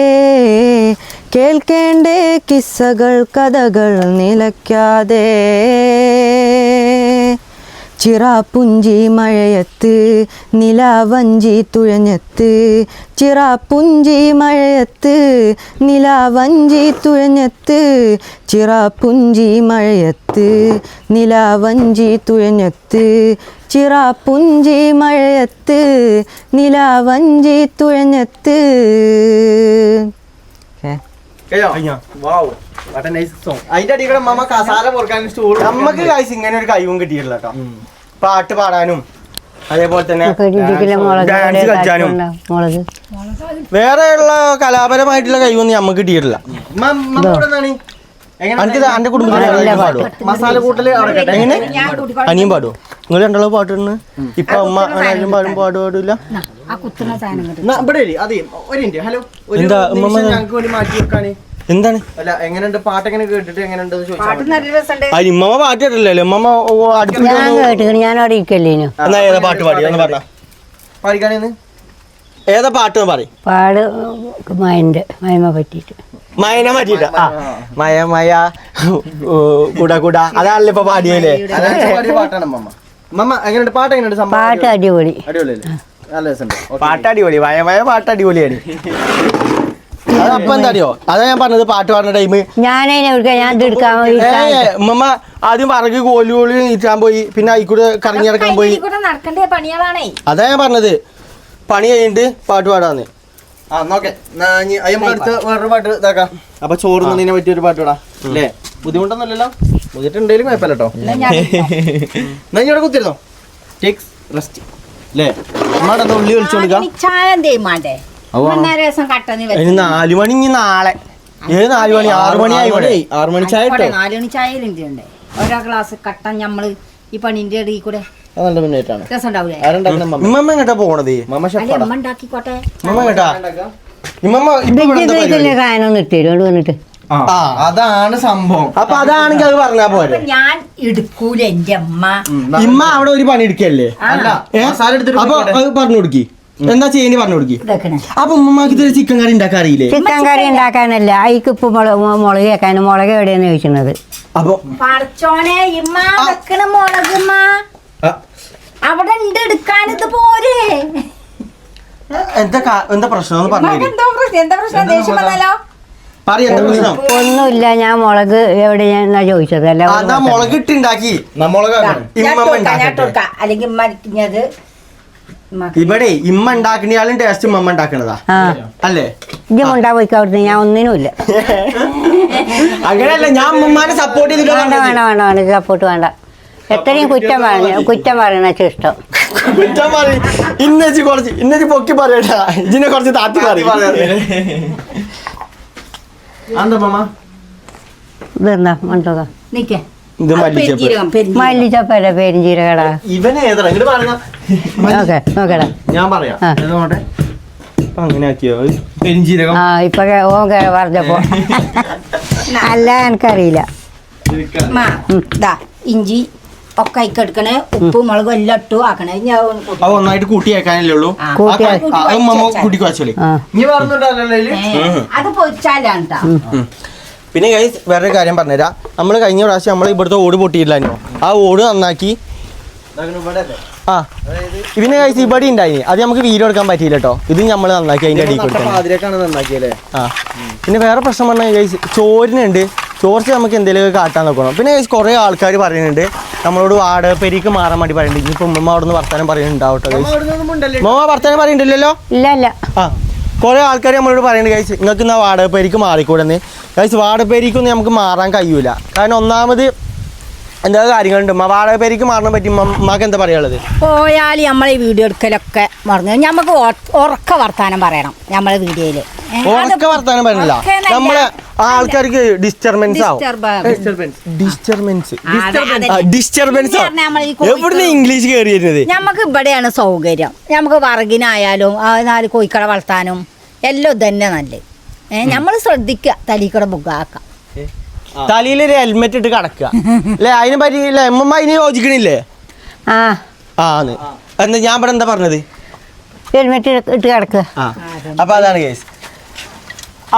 കേൾക്കേണ്ടേ കിസ്സകൾ കഥകൾ നിലയ്ക്കാതെ, ചിറാപ്പുഞ്ചി മഴയത്ത് നിലാവഞ്ചി തുഴഞ്ഞത്ത്, ചിറാപ്പുഞ്ചി മഴയത്ത് നിലാവഞ്ചി തുഴഞ്ഞത്ത്, ചിറാപ്പുഞ്ചി മഴയത്ത് നിലാവഞ്ചി തുഴഞ്ഞത്ത്, ചിറാപ്പുഞ്ചി മഴയത്ത് നിലാവഞ്ചി തുഴഞ്ഞത്ത്. അതിന്റെ അടിയിൽ കൂടെ മമ്മ കസാല പൊറുക്കാൻ സ്റ്റൂൾ. നമ്മക്ക് കാഴ്ച ഇങ്ങനെ ഒരു കഴിവും കിട്ടിയിട്ടില്ല കേട്ടോ. പാട്ട് പാടാനും അതേപോലെ തന്നെ ഡാൻസ് കളിച്ചാനും വേറെയുള്ള കലാപരമായിട്ടുള്ള കഴിവൊന്നും നമുക്ക് കിട്ടിയിട്ടില്ല. എന്റെ കുടുംബത്തിൽ പാടുവോ? മസാല കൂട്ടല് എങ്ങനെ അനിയും പാടുവോ? നിങ്ങൾ രണ്ടാളും പാട്ടിടുന്നു. ഇപ്പൊ അമ്മ ആരും പാടും പാടില്ല. ആ കുത്തുന്ന സാധനം ഇവിടെ അതെ ഒരു മിനിറ്റ്. ഹലോ, എന്താ ഉമ്മ? ഞങ്ങൾക്ക് വേണ്ടി മാറ്റി വെക്കാന്. എന്താണ്? അല്ല, എങ്ങനെയുണ്ട് പാട്ട്? എങ്ങനെ കേട്ടിട്ട് എങ്ങനെയുണ്ട് പാട്ട് നല്ല രസമുണ്ട്. ഇമ്മ പാട്ട് കേട്ടില്ലല്ലോ. ഉമ്മ അടുത്ത് ഞാൻ കേട്ടിട്ട് ഞാൻ അവിടെ ഇരിക്കല്ലേനു. എന്നാ ഏതാ പാട്ട് പാടി ഒന്ന് പറഞ്ഞ? പാടിക്കാനേന്ന് ഏതാ പാട്ട് പറയും? പാട് മയമ പറ്റിയിട്ട്. മയനെ പറ്റിട്ടാ? മയ മയ കൂടാ കൂടാ അതാണല്ലോ ഇപ്പൊ പാടിയല്ലേ? പാടിയ പാട്ടാണ് മമ്മ. മമ്മ എങ്ങനെയുണ്ട് പാട്ട്? എങ്ങനെയുണ്ട് സംഭവം? പാട്ട് അടിപൊളി. അടിപൊളിയല്ലേ? നല്ല രസമുണ്ട്. പാട്ട് അടിപൊളി. മയ മയ പാട്ട് അടിപൊളിയാണ്. അതപ്പൊ എന്താ അറിയോ? അതാ ഞാൻ പറഞ്ഞത് പാട്ട് പാടുന്ന ടൈം ഞാൻ എടുക്കാൻ ഉമ്മ ആദ്യം പറക് കോലുകോലി നീറ്റാൻ പോയി, പിന്നെ ആയിക്കൂടെ കറങ്ങിടക്കാൻ പോയി. നടക്കണ്ടേ പണികളാണേ. അതാ ഞാൻ പറഞ്ഞത് പണി കഴിഞ്ഞിട്ട് പാട്ട് പാടാന്ന്. ആ നോക്കെ അടുത്ത് വേറൊരു പാട്ട് ഇതാക്കാം. അപ്പൊ ചോറ് തിന്നതിനെ പറ്റിയൊരു പാട്ട് ഇടാം അല്ലേ? ബുദ്ധിമുട്ടൊന്നുമില്ലല്ലോ? ബുദ്ധിമുട്ടുണ്ടെങ്കിലും കുഴപ്പമില്ല കേട്ടോ. എന്നാ ഇവിടെ കുത്തിരുന്നോ? ടേക്സ് റെസ്റ്റ് അല്ലേ? നമ്മടെ ഉള്ളി വിളിച്ചോണ്ടിരിക്കാം. ചായ എന്തേലും വേണ്ടേ? രസം കട്ടനി 4 മണി ഇനി നാളെ. ഏത് 4 മണി? 6 മണിയായി. 6 മണി ചായ ഇട്ടോ? 4 മണി ചായ ഉണ്ട്. ഓരോ ഗ്ലാസ് കട്ട ഞമ്മള് ഈ പണിന്റെ ഇടയിൽ കൂടെ നല്ല മുന്നേറ്റാണ്. രസം ഉണ്ടാവൂലേ? ആരുണ്ടാക്കണ മമ്മ? ഇമ്മമ്മ എങ്ങട്ടാ പോണത്? മമ്മ അല്ലെ ഷെഫാടാ. അമ്മ ഉണ്ടാക്കിക്കോട്ടെ. ഇമ്മമ്മ കേട്ടാ? ഇമ്മമ്മ ഇപ്പൊ ഇവിടെ എന്താ പരിപാടി? സാധനം നിർത്തിയോണ്ട് വന്നിട്ട് ആ, അതാണ് സംഭവം. അപ്പൊ അതാണെങ്കിൽ അത് പറഞ്ഞാ പോരെ. അപ്പൊ ഞാൻ എടുക്കൂല എന്റെ അമ്മ. ഇമ്മ അവിടെ ഒരു പണി എടുക്കല്ലേ? അല്ല, മസാല എടുത്തിട്ട് അപ്പൊ അത് പറഞ്ഞു കൊടുക്കി. എന്താ ചെയ്യുന്ന പറഞ്ഞു കൊടുക്കി. ഇതൊക്കെ അപ്പൊ ഉമ്മമാക്ക് ഇതൊരു ചിക്കൻ കറി ഉണ്ടാക്കാൻ അറിയില്ലേ? ചിക്കൻ കറി ഉണ്ടാക്കാനല്ല, അതിക്ക് ഇപ്പൊ മുളക് കേൾക്കാനും. മുളക് എവിടെയെന്ന് ചോദിക്കുന്നത്. അപ്പൊ പറച്ചോനെ ഇമ്മ വെക്കണ മുളകുമ്മ അവിടെ ഉണ്ട് എടുക്കാൻ. ഇത് പോരെ. എന്താ പ്രശ്നം എന്ന് പറഞ്ഞു എന്താ പ്രശ്നം? ദേഷ്യം വന്നാലോ? പറയ എന്താ പ്രശ്നം? ഒന്നുമില്ല, ഞാൻ മുളക് എവിടെയാ ചോദിച്ചത്. അല്ല അതാ മുളക് ഇട്ടുണ്ടാക്കി നമ്മളുകാരാണ്. ഞാൻ ഇമ്മമ്മ കൊടുക്കാം, ഞാൻ ഉണ്ടാക്കട്ടെ. കൊടുക്കാം. അല്ലെങ്കിൽ ഉമ്മ അരിഞ്ഞത് ഇവിടെ ഇമ്മ ഉണ്ടാക്കണയാളും ടേസ്റ്റ് ഉമ്മ ഉണ്ടാക്കണതാ ആ അല്ലേ? ഇജ്ജ് മുണ്ടാ പോയിക്കോ അവിടുന്ന്. ഞാൻ ഒന്നിനുമില്ല. അങ്ങനെയല്ല, ഞാൻ ഉമ്മമാനെ സപ്പോർട്ട് വേണ്ട ചെയ്തിട്ട് വേണ്ട വേണ്ട വേണ്ട സപ്പോർട്ട് വേണ്ട. എത്രയും കുറ്റം പറയണ ഇഷ്ടം. കുറ്റം പറയും. ഇന്നേച്ച് പൊക്കി പറയട്ടാ. ഇതിനെ കുറച്ച് താത്തി പറയും. എന്താ മമ്മ? ഇതെന്താ മണ്ടോക നിക്കേ. ഇത് മല്ലിച്ചപ്പ്. മല്ലിച്ചപ്പല്ല പെരിഞ്ചീരകടാ. ഇവനെ ഏതാ ഇങ്ങോട്ട് പറഞ്ഞ? ഓക്കെ നോക്കടാ. ഞാൻ പറയാം. ആ. നോട്ടെ. അപ്പൊ അങ്ങനെ ആക്കിയോ? പെരിഞ്ചീരകം. ആ ഇപ്പൊ ഓൻ പറഞ്ഞപ്പോ അല്ല എനിക്കറിയില്ല. ദാ ഇഞ്ചി ഒക്കെ അയക്കെടുക്കണേ. ഉപ്പ് മുളകും എല്ലാം ഇട്ടു ആക്കണേ. അത് ഒന്നായിട്ട് കൂട്ടി വെക്കാനല്ലേ ഉള്ളൂ. കൂട്ടി ഉമ്മ കൂട്ടിക്ക് വെച്ചോളി. ആ ഇനി പറഞ്ഞിട്ടല്ലോ. അത് പൊരിച്ചാലാണ് ട്ടാ. പിന്നെ ഗൈസ് വേറൊരു കാര്യം പറഞ്ഞുതരാം. നമ്മൾ കഴിഞ്ഞ പ്രാവശ്യം നമ്മൾ ഇവിടുത്തെ ഓട് പൊട്ടിയില്ലായിരുന്നു. ആ ഓട് നന്നാക്കി. ആ പിന്നെ ഗൈസ് ഇവിടെ ഉണ്ടായി. അത് നമുക്ക് വീഡിയോ എടുക്കാൻ പറ്റിയില്ല കേട്ടോ. ഇത് നമ്മൾ നന്നാക്കി അതിന്റെ അടിയിൽ കൊടുക്കണം. അതിലേക്കാണ് നന്നാക്കിയല്ലേ? ആ പിന്നെ വേറെ പ്രശ്നം പറഞ്ഞാൽ ഗൈസ് ചോറിനുണ്ട്. ചോർച്ച നമുക്ക് എന്തെങ്കിലുമൊക്കെ കാട്ടാൻ നോക്കണം. പിന്നെ ഗൈസ് കുറേ ആൾക്കാർ പറയുന്നുണ്ട് നമ്മളോട് വാടക പെരിക്ക് മാറാൻ വേണ്ടി പറയുന്നുണ്ട്. ഇനിയിപ്പോൾ ഉമ്മ അവിടെ നിന്ന് വർത്താനം പറയുന്നുണ്ടാവട്ടെ ഉമ്മ വർത്താനം പറയുന്നുണ്ടല്ലോ. ഇല്ല ഇല്ല. ആ കുറേ ആൾക്കാർ നമ്മളോട് പറയുന്നുണ്ട് ഗൈസ് നിങ്ങൾക്ക് എന്നാൽ വാടക പെരിക്ക് മാറിക്കൂടെന്ന്. ഗൈസ് വാടക പെരിക്കൊന്നും നമുക്ക് മാറാൻ കഴിയൂല. കാരണം ഒന്നാമത് എന്താ കാര്യങ്ങളുണ്ട്. വാടക പേരിക്ക് മാറാൻ പറ്റി ഉമ്മക്ക് എന്താ പറയാനുള്ളത്? പോയാൽ നമ്മളെ വീഡിയോ എടുക്കലൊക്കെ മറന്നു നമുക്ക് ഉറക്ക വർത്താനം പറയണം നമ്മളെ വീഡിയോയില്. ഉറക്ക വർത്താനം പറയുന്നില്ല, നമ്മളെ ആൾക്കാർക്ക് ഡിസ്റ്റർബൻസ് ആവും. ഡിസ്റ്റർബൻസ് എവിടുന്ന് ഇംഗ്ലീഷ് കയറി വരുന്നത്? നമുക്ക് ഇവിടെയാണ് സൗകര്യം. നമുക്ക് വറകിനായാലും 4 കോഴിക്കള വളർത്താനും എല്ലാം തന്നെ നല്ലത്. നമ്മൾ ശ്രദ്ധിക്കുക, തലീക്കട ബുക്കാക്കാം, തലയിലൊരു ഹെൽമെറ്റ് ഇട്ട് കിടക്കുക അല്ലേ? അതിനെ പറ്റിയില്ല എമ്മ അതിന് യോജിക്കണില്ലേ? ആന്ന് എന്താ ഞാൻ ഇവിടെ എന്താ പറഞ്ഞത്? ഹെൽമെറ്റ് ഇട്ട് കിടക്കുക. അപ്പൊ അതാണ് കേസ്.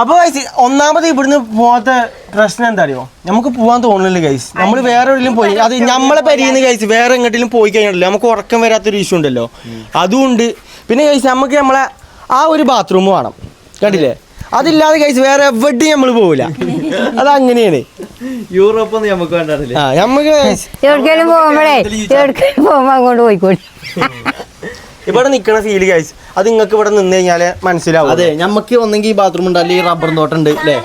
അപ്പോൾ ഗൈസ് ഒന്നാമത് ഇവിടുന്ന് പോകാത്ത പ്രശ്നം എന്താ അറിയോ? നമുക്ക് പോകാൻ തോന്നുന്നില്ല ഗൈസ്. നമ്മൾ വേറെ എവിടെയും പോയി അത് നമ്മളെ പരിയുന്ന ഗൈസ് വേറെ എങ്ങോട്ടെങ്കിലും പോയി കഴിഞ്ഞാലോ നമുക്ക് ഉറക്കം വരാത്തൊരു ഇഷ്യൂ ഉണ്ടല്ലോ, അതുകൊണ്ട്. പിന്നെ ഗൈസ് നമുക്ക് നമ്മളെ ആ ഒരു ബാത്റൂം വേണം, കണ്ടില്ലേ? അതില്ലാതെ ഗൈസ് വേറെ എവിടെയും നമ്മൾ പോവില്ല. അതങ്ങനെയാണ്. യൂറോപ്പൊന്നും നമുക്ക് വേണ്ടില്ല. നമുക്ക് എവിടേക്കെങ്കിലും പോകുമ്പോ അങ്ങോട്ട് പോയിക്കോളി. ഇവിടെ നിൽക്കണ ഫീല് ഗൈസ് അത് നിങ്ങൾക്ക് ഇവിടെ നിന്ന് കഴിഞ്ഞാല് മനസ്സിലാവും. അതെ, നമുക്ക് ഒന്നെങ്കിൽ ഈ ബാത്റൂം ഉണ്ട് അല്ലെങ്കിൽ റബ്ബർ തോട്ടുണ്ട് അല്ലേ?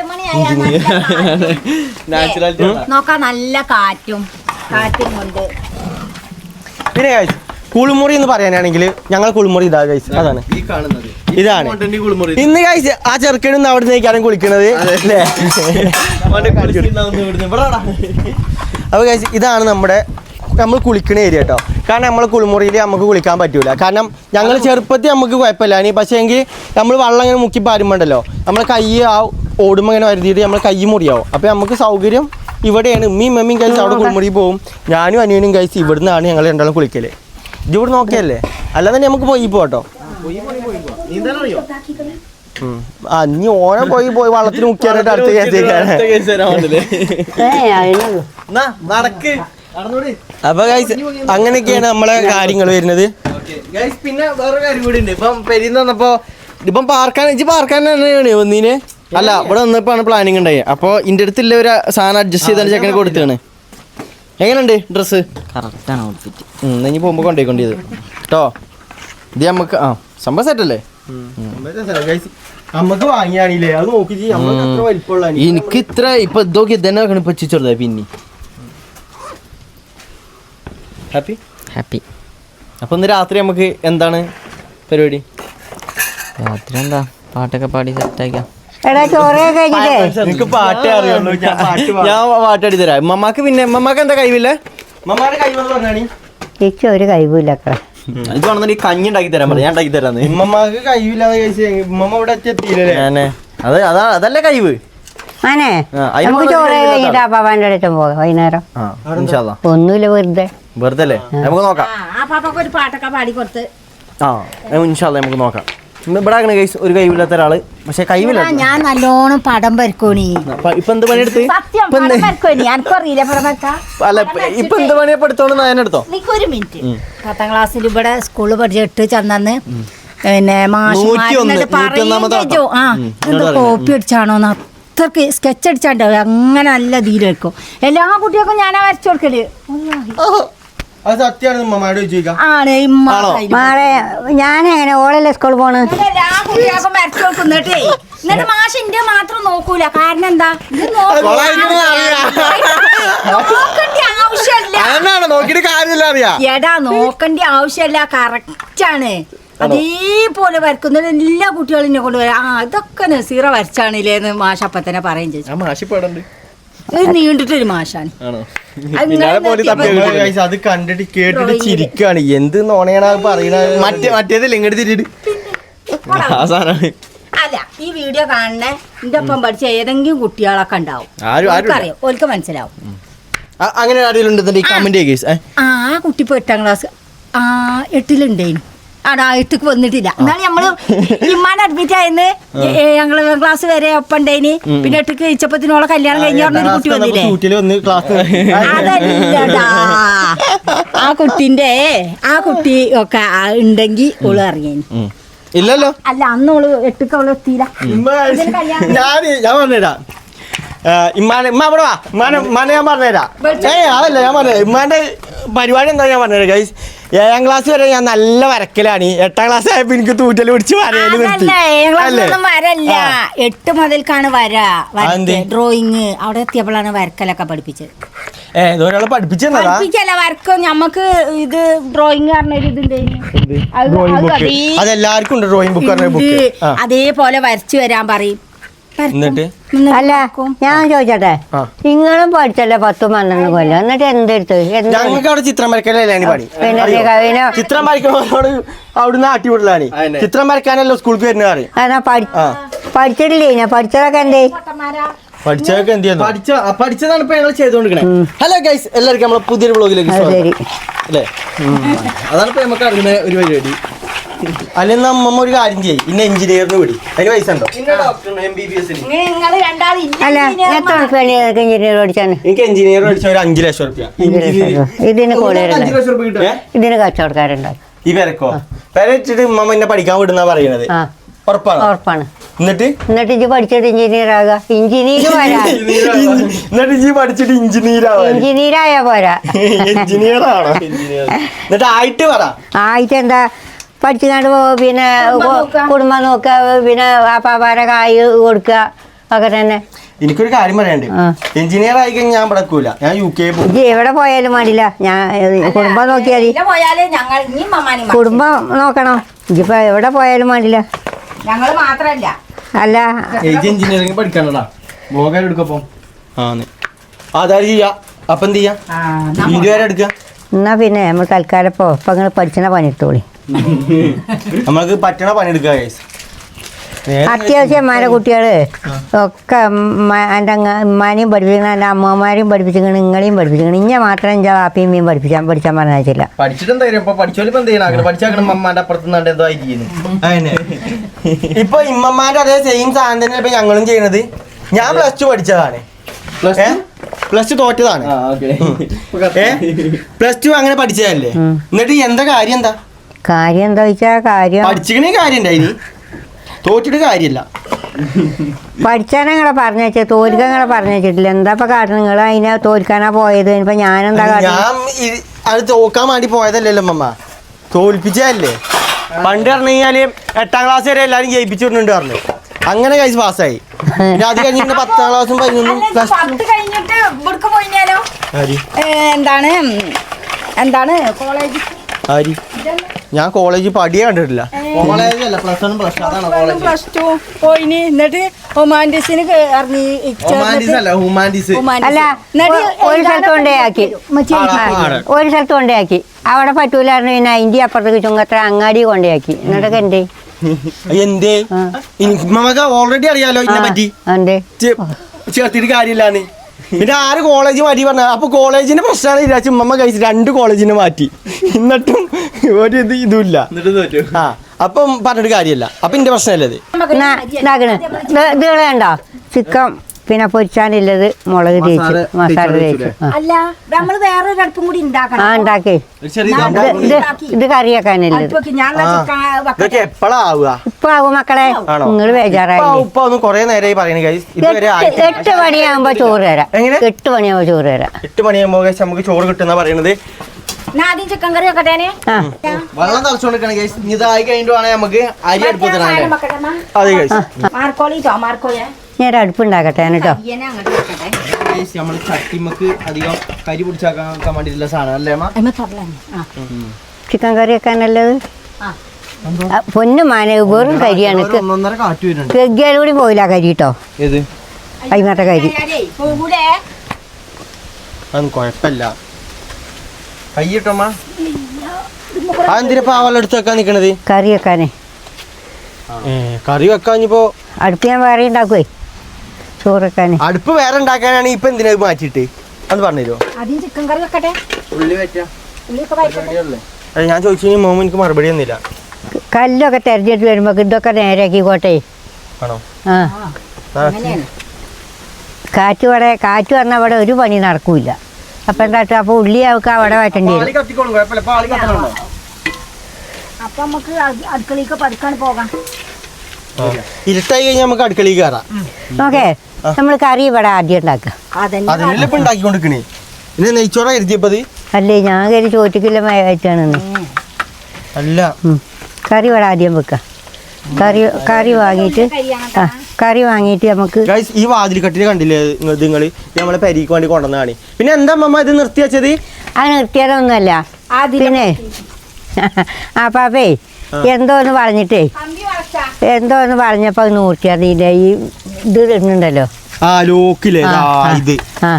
നോക്കാം, നല്ല കാറ്റും കൊണ്ട്. പിന്നെ ഗൈസ് കുളിമുറി എന്ന് പറയാനാണെങ്കിൽ ഞങ്ങൾ കുളിമുറി ഇതാ ഗൈസ്, അതാണ് ഈ കാണുന്നത്. ഇതാണ് ഇന്ന് ഗൈസ്. ആ ചെറുക്കനും അവിടെ നിന്നേക്കാരും കുളിക്കണത് അല്ലേ? അപ്പൊ ഗൈസ് ഇതാണ് നമ്മൾ കുളിക്കണ ഏരിയ കേട്ടോ. കാരണം നമ്മളെ കുളിമുറിയിൽ നമുക്ക് കുളിക്കാൻ പറ്റൂല. കാരണം ഞങ്ങൾ ചെറുപ്പത്തിൽ നമുക്ക് കുഴപ്പമില്ല. ഇനി പക്ഷേ എങ്കിൽ നമ്മൾ വെള്ളം ഇങ്ങനെ മുക്കി പാരുമ്പോണ്ടല്ലോ നമ്മളെ കൈ ആ ഓടുമ്പോൾ ഇങ്ങനെ വരുത്തിയിട്ട് നമ്മളെ കൈ മുറിയാവും. അപ്പോൾ നമുക്ക് സൗകര്യം ഇവിടെയാണ്. ഉമ്മയും മമ്മിയും കഴിച്ച് അവിടെ കുളിമുറി പോവും. ഞാനും അനിയനും കഴിച്ച് ഇവിടുന്നാണ് ഞങ്ങൾ രണ്ടാളും കുളിക്കല്. ഇവിടെ നോക്കിയല്ലേ, അല്ലാതെ തന്നെ നമുക്ക് പോയി പോട്ടോ. ഇനി ഓനെ പോയി വള്ളത്തിന് മുക്കിയാനായിട്ട് അടുത്ത കേസ്. അപ്പൊ ഗൈസ് അങ്ങനെയൊക്കെയാണ് നമ്മളെ കാര്യങ്ങൾ വരുന്നത്. പിന്നെ വേറെ കാര്യം കൂടി ഉണ്ട്. ഇപ്പം പെരിന്ന് വന്നപ്പോ ഇപ്പം പാർക്കാൻ തന്നെയാണ് ഒന്നിന് അല്ല, ഇവിടെ വന്നപ്പോഴാണ് പ്ലാനിങ് ഉണ്ടായി. അപ്പോൾ ഇന്റെ അടുത്തുള്ള ഒരു സാധനം അഡ്ജസ്റ്റ് ചെയ്താണ് ചെക്കനെ കൊടുത്താണ്. എങ്ങനെയുണ്ട് ഡ്രസ്സ്? കറക്റ്റാണ് ഔട്ട്ഫിറ്റ്. ഇനി പോകുമ്പോൾ കൊണ്ടേക്കൊണ്ടിയത് കേട്ടോ. ഇത് നമുക്ക് സംഭവം സെറ്റല്ലേ? നമുക്ക് വാങ്ങിയാണില്ലേ അത് നോക്കി എനിക്ക് ഇത്ര ഇപ്പൊ ഇതൊക്കെ ഇതന്നെ ഇപ്പൊ ചെറുതായി. പിന്നെ ഹാപ്പി. അപ്പൊ ഇന്ന് രാത്രി നമുക്ക് എന്താണ് പരിപാടി? രാത്രി എന്താ പാട്ടൊക്കെ പാടി സെറ്റാക്കാം. എടാ ചോറൊക്കെ കഴിഞ്ഞിട്ടേ എനിക്ക് പാട്ടേ അറിയുള്ളൂ. ഞാൻ പാട്ടാടി തരാം. മമ്മാക്ക് പിന്നെ മമ്മാക്ക് എന്താ കഴിവില്ല? മമ്മാടെ കൈവന്ന് പറഞ്ഞാണി ചേച്ചി ഒരു കഴിവില്ല. ഇത് വേണമെന്നുണ്ടെങ്കിൽ കഞ്ഞി ഉണ്ടാക്കി തരാൻ പറയാം. ഞാൻ ഉണ്ടാക്കി തരാന്ന്. ഉമ്മമാക്ക് കഴിവില്ലാതെ കഴിച്ച് ഉമ്മ ഇവിടെ എത്തിയില്ലേ? അതല്ലേ കഴിവ്. ആനെ നമുക്ക് ചോറ് കഴിഞ്ഞിട്ട് അപ്പാപ്പാൻ്റെ അടുത്തും പോകാം വൈകുന്നേരം. ഒന്നുമില്ല, വെറുതെ അല്ലേ? നമുക്ക് നോക്കാം. ആ പാപ്പൊക്കെ ഒരു പാട്ടൊക്കെ പാടിക്കൊടുത്ത് നമുക്ക് നോക്കാം. ഇവിടെ ഒരു കഴിവില്ലാത്ത ഒരാള്, പക്ഷെ കഴിവില്ല. ഞാൻ നല്ലോണം പടം വരക്കോണി. ഇപ്പൊ എന്ത് പണിയെടുത്ത്? എനിക്കറിയില്ല പടം വരക്കാം. അല്ല ഇപ്പൊ എന്ത് പണിയപ്പോ എടുത്തോണ്ട് അതിനെടുത്തോ? ഒരു മിനിറ്റ്. 10ാം ക്ലാസ്സിൽ ഇവിടെ സ്കൂളിൽ പഠിച്ചിട്ട് ചെന്നു. പിന്നെ കോപ്പി അടിച്ചാണോ അത്രക്ക് സ്കെച്ച് അടിച്ചാണ്ടോ അങ്ങനെ നല്ല ഇതിൽ വെക്കും. എല്ലാ കുട്ടികൾക്കും ഞാനാ വരച്ചു കൊടുക്കല്. മാളെ ഞാനെങ്ങനെ ഓളല്ലേ സ്കൂളിൽ പോണ്? എല്ലാ കുട്ടികൾക്കും വരച്ചു കൊടുക്കുന്നിട്ടേ. എന്നിട്ട് മാഷ് ഇന്റെ മാത്രം നോക്കൂല. കാരണം എന്താ? എടാ നോക്കണ്ട ആവശ്യമില്ല, കറക്റ്റാണ്. അതേപോലെ വരക്കുന്നത് എല്ലാ കുട്ടികളും എന്നെ കൊണ്ട് വരാം. ഇതൊക്കെ നസീറ വരച്ചാണില്ലേന്ന് മാഷ് അപ്പൊ തന്നെ പറയും ചേച്ചി. നീണ്ടിട്ടൊരു മാഷാണ്. അത് കണ്ടിട്ട് കേട്ടിട്ട് ചിരിക്കാണ്. എന്ത് നോണയാണ് പറയണത്? മറ്റേതല്ലേ ഇങ്ങോട്ട് തിരിയിട്ട് അല്ല, ഈ വീഡിയോ കാണുന്ന എന്റെ ഒപ്പം പഠിച്ച ഏതെങ്കിലും കുട്ടികളൊക്കെ ഉണ്ടാവും. അറിയാം, ഓൽക്ക് മനസ്സിലാവും. അങ്ങനെ ആരെങ്കിലും കമന്റ് ആ കുട്ടി ഇപ്പൊ 8ാം ക്ലാസ് 8ലുണ്ടേനു. ആടാ 8ക്ക് വന്നിട്ടില്ല. എന്നാലും നമ്മള് ഇമ്മാൻ അഡ്മിറ്റ് ആയിരുന്നു. ഞങ്ങള് ക്ലാസ് വരെ ഒപ്പം ഉണ്ടായിന്. പിന്നെ 8ക്ക് കഴിച്ചപ്പത്തിനോളെ കല്യാണം കഴിഞ്ഞ ഒരു കുട്ടി വന്നില്ലേ? അതല്ലടാ, ആ കുട്ടി ഒക്കെ ഉണ്ടെങ്കിൽ ഓള് അറിയാൻ ഇല്ലല്ലോ. അല്ല അന്ന് ഓള് 8ക്ക് അവള് എത്തിയില്ല. ഞാൻ പറഞ്ഞുതരാം. ഇമ്മ അവിടെ വാ ഉമ്മാനെ ഞാൻ പറഞ്ഞുതരാം. അതല്ല ഞാൻ പറഞ്ഞത് ഉമ്മാന്റെ പരിപാടി എന്താ ഞാൻ പറഞ്ഞത് ഗൈസ്. 7ാം ക്ലാസ് വരെ ഞാൻ നല്ല വരക്കലാണ്. 8ാം ക്ലാസ് ആയപ്പോ എനിക്ക് തൂറ്റൽ പിടിച്ച് വരയിൽ നിർത്തി. വരല്ല 8 മുതൽക്കാണ് വര ഡ്രോയിങ്. അവിടെ എത്തിയപ്പോഴാണ് വരക്കലൊക്കെ പഠിപ്പിച്ചത്. ഒരാളെ പഠിപ്പിച്ചെന്നതാ പഠിപ്പിച്ചല്ല വരക്കും. ഞമ്മക്ക് ഇത് ഡ്രോയിങ് പറഞ്ഞൊരു അതെല്ലാവർക്കും ഉണ്ട് ഡ്രോയിങ് ബുക്ക് പറഞ്ഞ ബുക്ക്. അതേപോലെ വരച്ചു വരാൻ പറയും. എന്നിട്ട് അല്ല ഞാൻ ചോദിച്ചോട്ടെ, നിങ്ങളും പഠിച്ചല്ലേ 10-12 കൊല്ലം, എന്നിട്ട് എന്തെടുത്ത്? ഞങ്ങൾക്ക് അവിടെ ചിത്രം വരക്കലല്ലേ പണി. പിന്നെ ചിത്രം വരക്കുന്നവരോട് അവിടുന്ന് ആട്ടിവിടലാണ്. ചിത്രം വരക്കാനല്ലോ സ്കൂൾക്ക് വരുന്നത്. അതാ പഠിച്ചിട്ടില്ലേ? ഞാൻ പഠിച്ചതൊക്കെ എന്തേ? പഠിച്ചതൊക്കെ എന്ത് ചെയ്യുന്നു? പഠിച്ചതാണ് ഇപ്പൊ ഞങ്ങൾ ചെയ്തോണ്ടിരിക്കണേ. ഹലോ ഗൈസ്, എല്ലാവർക്കും നമ്മളെ പുതിയൊരു വ്ളോഗിലേക്ക് ശരി. അല്ലേ? അതാണ് ഇപ്പൊ നമുക്ക് അറിയുന്ന ഒരു പരിപാടി. അല്ലെങ്കിൽ നമ്മ ഒരു കാര്യം ചെയ്യും, ഇന്ന എഞ്ചിനീയറിന് വിടി. അതിന് പൈസ ഉണ്ടോ? അല്ല എത്ര എഞ്ചിനീയർ പഠിച്ചാണ്? എനിക്ക് എഞ്ചിനീയർ പഠിച്ച ഒരു 5 ലക്ഷം റുപ്യ. ഇതിന് ഇതിന് കച്ചവടക്കാരുണ്ടാവും. ഈ പെരക്കോ പെരച്ചിട്ട് ഉമ്മ എന്നെ പഠിക്കാൻ വിടുന്ന പറയണത്. ഉറപ്പാണ്. എന്നിട്ട് ഇജ്ജ് പഠിച്ചിട്ട് എഞ്ചിനീയർ ആകാ. എഞ്ചിനീയർ പോരാ. എന്നിട്ട് ഇജ്ജ് പഠിച്ചിട്ട് എഞ്ചിനീയർ ആയാ പോരാ. എഞ്ചിനീയർ ആണോ? എന്നിട്ട് ആയിട്ട് പറ. ആയിട്ട് എന്താ പഠിച്ചുകൊണ്ട് പിന്നെ കുടുംബം നോക്കുക, പിന്നെ പാപ്പാരെ കായ് കൊടുക്കുക, ഒക്കെ തന്നെ. എനിക്കൊരു കാര്യം പറയാണ്ട്, എഞ്ചിനീയർ ആയി കഴിഞ്ഞാൽ ഞാൻ പടക്കൂല, ഞാൻ UK പോകും. ഇജ്ജ് എവിടെ പോയാലും മടിയില്ല, ഞാൻ കുടുംബം നോക്കിയാൽ കുടുംബം നോക്കണം. ഇജ്ജിപ്പോ എവിടെ പോയാലും മടിയില്ല. ഞങ്ങള് മാത്രല്ല അല്ല എഞ്ചിനീയറിംഗ് പഠിക്കാനടാ ബോഗാൻ എടുക്കപ്പം. അതായത് ചെയ്യാ. അപ്പൊ എന്ത് ചെയ്യാ? 20 വരെ എടുക്കുക. എന്നാ പിന്നെ നമ്മൾ തൽക്കാലം ഇപ്പൊ നിങ്ങൾ പഠിച്ചണ പണിയെടുത്തോളി. നമ്മൾക്ക് പറ്റണ പണിയെടുക്കുക. അത്യാവശ്യം അമ്മമാരെ കുട്ടികള് ഒക്കെ എൻ്റെ ഉമ്മാനെയും പഠിപ്പിക്കണം, എൻ്റെ അമ്മമാരെയും പഠിപ്പിച്ചിരിക്കണം, നിങ്ങളെയും പഠിപ്പിച്ചിരിക്കണം. ഇഞ്ഞ മാത്രം എൻ്റെ വാപ്പിയും മീൻ പഠിപ്പിച്ചാൻ പറഞ്ഞില്ല. ഇപ്പൊ ഇമ്മമാരുടെ അതേ സെയിം സാധനം തന്നെ ഇപ്പൊ ഞങ്ങളും ചെയ്യണത്. ഞാൻ +2 പഠിച്ചതാണ്. +2 തോറ്റതാണ്. +2 അങ്ങനെ പഠിച്ചതല്ലേ. എന്നിട്ട് എന്താ കാര്യം? എന്താ വെച്ചാ കാര്യം പഠിച്ചിക്കണേ കാര്യം ഉണ്ടായി, തോറ്റിട്ട് കാര്യമില്ല. പഠിച്ചാനങ്ങളെ പറഞ്ഞേ, തോൽക്കങ്ങളെ പറഞ്ഞിട്ടില്ല. എന്താ ഇപ്പൊ കാട്ടണം? നിങ്ങൾ അതിനെ തോൽക്കാനാ പോയത്. ഇപ്പൊ ഞാനെന്താ കാട്ടണം? ഞാൻ അത് തോക്കാൻ വേണ്ടി പോയതല്ലല്ലോ അമ്മ, തോൽപ്പിച്ചതല്ലേ. പണ്ട് പറഞ്ഞു കഴിഞ്ഞാല് 8ാം ക്ലാസ് വരെ എല്ലാരും ജയിപ്പിച്ചിട്ടുണ്ട് പറഞ്ഞു. അങ്ങനെ കഴിച്ച് പാസ്സായി. പിന്നെ അത് കഴിഞ്ഞിട്ട് 10ാം ക്ലാസ്സും 11 കഴിഞ്ഞിട്ട് ഇവിടേക്ക് പോയിനാലോ. എന്താണ് കോളേജ്? ഞാൻ കോളേജ് പടിയെ കണ്ടിട്ടില്ല. +2 പോയിന്. എന്നിട്ട് ഹ്യൂമാനിറ്റീസിന് അല്ല ഒരു സ്ഥലത്ത് കൊണ്ടേയാക്കി, ഒരു സ്ഥലത്ത് കൊണ്ടേയാക്കി. അവിടെ പറ്റൂലായിരുന്നു. പിന്നെ അതിൻ്റെ അപ്പുറത്തേക്ക് ചുങ്കത്ര അങ്ങാടി കൊണ്ടേയാക്കി. എന്നിട്ടൊക്കെ എന്തേ നമുക്ക് ഓൾറെഡി അറിയാലോ ഇതിനെ പറ്റി. ചേർത്തിട്ട് കാര്യമില്ലാന്ന്. പിന്നെ ആര് കോളേജ് മാറ്റി പറഞ്ഞ? അപ്പൊ കോളേജിന്റെ പ്രശ്നമാണ് ഇരാച്ച് ഉമ്മ കഴിച്ച് 2 കോളേജിനെ മാറ്റി. എന്നിട്ടും ഒരു ഇതുമില്ല. അപ്പം പറഞ്ഞിട്ട് കാര്യമില്ല. അപ്പൊ എന്റെ പ്രശ്നമല്ലേ ഇത്? ഇത് വേണ്ടോ? ചിക്കൻ പിന്നെ പൊരിച്ചാനുള്ളത് മുളക് തേച്ച് മസാല തേച്ച്. അല്ല നമ്മള് വേറൊരു അടുപ്പും കൂടി ഉണ്ടാക്കണം. ഉണ്ടാക്കി ഇത് കറിയാക്കാനല്ലേ. ഇതൊക്കെ എപ്പോഴാ ആവുക? ഇപ്പൊ ആവും മക്കളെ, നിങ്ങൾ ബേജാറായി. ഉപ്പ ഒന്ന് കൊറേ നേരമായി പറയണ. 8 മണിയാകുമ്പോ ചോറ് തരാം. 8 മണിയാകുമ്പോ ചോറ് തരാം. 8 മണിയാകുമ്പോ നമുക്ക് ചോറ് കിട്ടുന്ന പറയണത്. ആദ്യം ചിക്കൻ കറി വെക്കട്ടേനെ. വെള്ളം തിളച്ചോണ്ടിരിക്കണ ഗൈസ്. ഇതായി കഴിഞ്ഞിട്ട് വേണേ നമുക്ക് അരി അടുപ്പത്തിനാണ്. അതെ ഗൈസ്. ഞാൻ അടുപ്പുണ്ടാക്കട്ടെ കേട്ടോ. നമ്മള് ചട്ടിമക്ക് അധികം കരി പിടിച്ചാക്കാൻ വേണ്ടിയിട്ടുള്ള സാധനം അല്ലേ അമ്മ? ചിക്കൻ കറി വെക്കാനല്ലത്. പൊന്നു മാന വെറും കരിയാണ്. കെഗ്ഗാലും കൂടി പോയില്ല കരി കേട്ടോ. ഏത് കൈമാട്ട കരി അതൊന്നും കുഴപ്പമില്ല. കയ്യിട്ടമ്മ അതെന്തിനാ വെള്ളം എടുത്ത് വെക്കാൻ നിക്കണത്? കറി വെക്കാനേ. കറി വെക്കാനിപ്പോ അടുപ്പ് ഞാൻ വേറെ ഉണ്ടാക്കുവേ. ചോറ് വെക്കാനേ അടുപ്പ് വേറെ ഉണ്ടാക്കാനാണ്. ഇപ്പൊ എന്തിനാ മാറ്റിട്ട് അത് പറഞ്ഞുതരുമോ? ആദ്യം ചിക്കൻ കറി വെക്കട്ടെ. അത് ഞാൻ ചോദിച്ചു മോമ എനിക്ക് മറുപടി ഒന്നുമില്ല. കല്ലൊക്കെ തെരഞ്ഞെടുത്ത് വരുമ്പോ ഇതൊക്കെ നേരെയാക്കിക്കോട്ടെ. ആണോ? കാറ്റ് പറഞ്ഞാൽ അവിടെ ഒരു പണി നടക്കൂല. അപ്പൊ എന്താ? അപ്പൊ ഉള്ളി അവർക്ക് അവിടെ മാറ്റേണ്ടി വരും. അപ്പൊ നമുക്ക് അടുക്കളയിലേക്ക് പതുക്കാൻ പോകാം. ഇരുട്ടായി കഴിഞ്ഞാൽ നമുക്ക് അടുക്കളയിൽ കയറാം. ഓക്കെ നമ്മൾ കറി ഇവിടെ ആദ്യം ഉണ്ടാക്കുക. അതിനെല്ലാം ഇപ്പൊ ഉണ്ടാക്കിക്കൊണ്ടിരിക്കണേ. ഇനി നെയ്ച്ചോറ കരുതിയപ്പത് അല്ലേ ഞാൻ കയറി ചോറ്റിക്കില്ല മയച്ചാണ് അല്ല കറി ഇവിടെ ആദ്യം വെക്കുക. കറി വാങ്ങിയിട്ട് നമുക്ക് ഗൈസ് ഈ വാതിൽക്കട്ടില് കണ്ടില്ലേ നിങ്ങള് നമ്മളെ പരിക്ക് വേണ്ടി കൊണ്ടുവന്നതാണ്. പിന്നെ എന്താ അമ്മ ഇത് നിർത്തി വെച്ചത്? അത് നിർത്തിയതൊന്നുമല്ല. പിന്നെ ആ പാപ്പേ എന്തോന്ന് പറഞ്ഞപ്പോ അത് നൂർത്തിയത് ഇതിന്റെ ഈ ഇത് ഇടുന്നുണ്ടല്ലോ. ആ ലോക്കില്ലേ ഇത്. ആ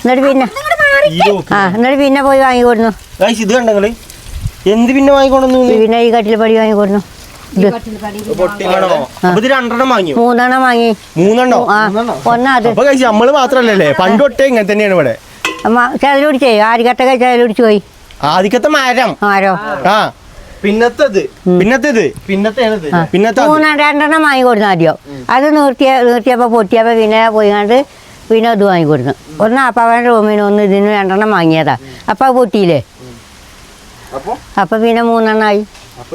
എന്നിട്ട് പിന്നെ പോയി വാങ്ങിക്കൊടുന്നു. ഗൈസ് ഇത് കണ്ടങ്ങള് എന്ത് പിന്നെ വാങ്ങിക്കൊണ്ടു? പിന്നെ ഈ കട്ടിൽ പടി വാങ്ങിക്കൊടുന്നു. ഇത് ഇത് 2 വാങ്ങി 3 വാങ്ങി. 3 ആ ഒന്നത് അപ്പൊ കഴിച്ച് നമ്മള് മാത്രല്ലല്ലേ പണ്ട് തൊട്ടേ ഇങ്ങനെ തന്നെയാണ് ഇവിടെ. ചതിലൊടിച്ചേ ആരിക്കട്ടൊക്കെ ചതിലൊടിച്ചു പോയി. ആദ്യത്തെ മരം ആരോ ആ പിന്നത്തേത് 2 വാങ്ങിക്കൊടുന്നു ആദ്യം. അത് നിർത്തിയപ്പോ പൊട്ടിയപ്പോ പിന്നെ പോയിക്കാണ്ട് പിന്നെ അത് വാങ്ങിക്കൊടുന്നു. ഒന്ന് അപ്പാവൻ്റെ റൂമിന് ഒന്ന് ഇതിന് 2 വാങ്ങിയതാ. അപ്പൊ അത് പൊട്ടിയില്ലേ. അപ്പൊ പിന്നെ 3 ആയി. അപ്പൊ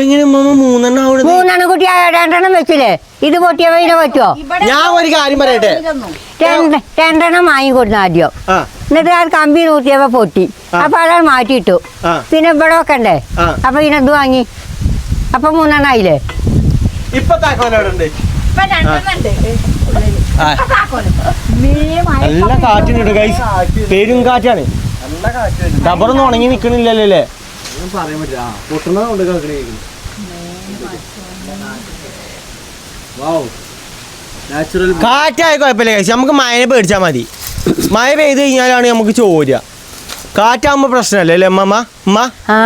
ഇങ്ങനെ 3 കുട്ടി 2 വെച്ചില്ലേ. ഇത് പൊട്ടിയപ്പോ ഇതിനെ പറ്റുമോ? ഞാൻ ഒരു കാര്യം പറയട്ടെ. 2 വാങ്ങിക്കൊടുന്നു ആദ്യം. എന്നിട്ട് അത് കമ്പി നൂറ്റിയപ്പോ പൊട്ടി. അപ്പൊ അതാണ് മാറ്റിയിട്ടു. പിന്നെ ഇവിടെ വെക്കണ്ടേ. അപ്പൊ ഇതിനെന്ത് വാങ്ങി. അപ്പൊ 3 ആയില്ലേ. ഇപ്പൊ താക്കോലുണ്ട്. നല്ല കാറ്റുണ്ട് ഗൈസ്. പേരും കാറ്റാണ്. റബ്ബറൊന്നും ഉണങ്ങി നിക്കണില്ലല്ലോ അല്ലേ. കാറ്റായ കുഴപ്പമില്ല ഗൈസ്. നമുക്ക് മഴയെ പേടിച്ചാൽ മതി. മഴ പെയ്ത് കഴിഞ്ഞാലാണ് നമുക്ക് ചോരുക. കാറ്റാകുമ്പോ പ്രശ്നമല്ലേ അല്ലേ അമ്മ? ആ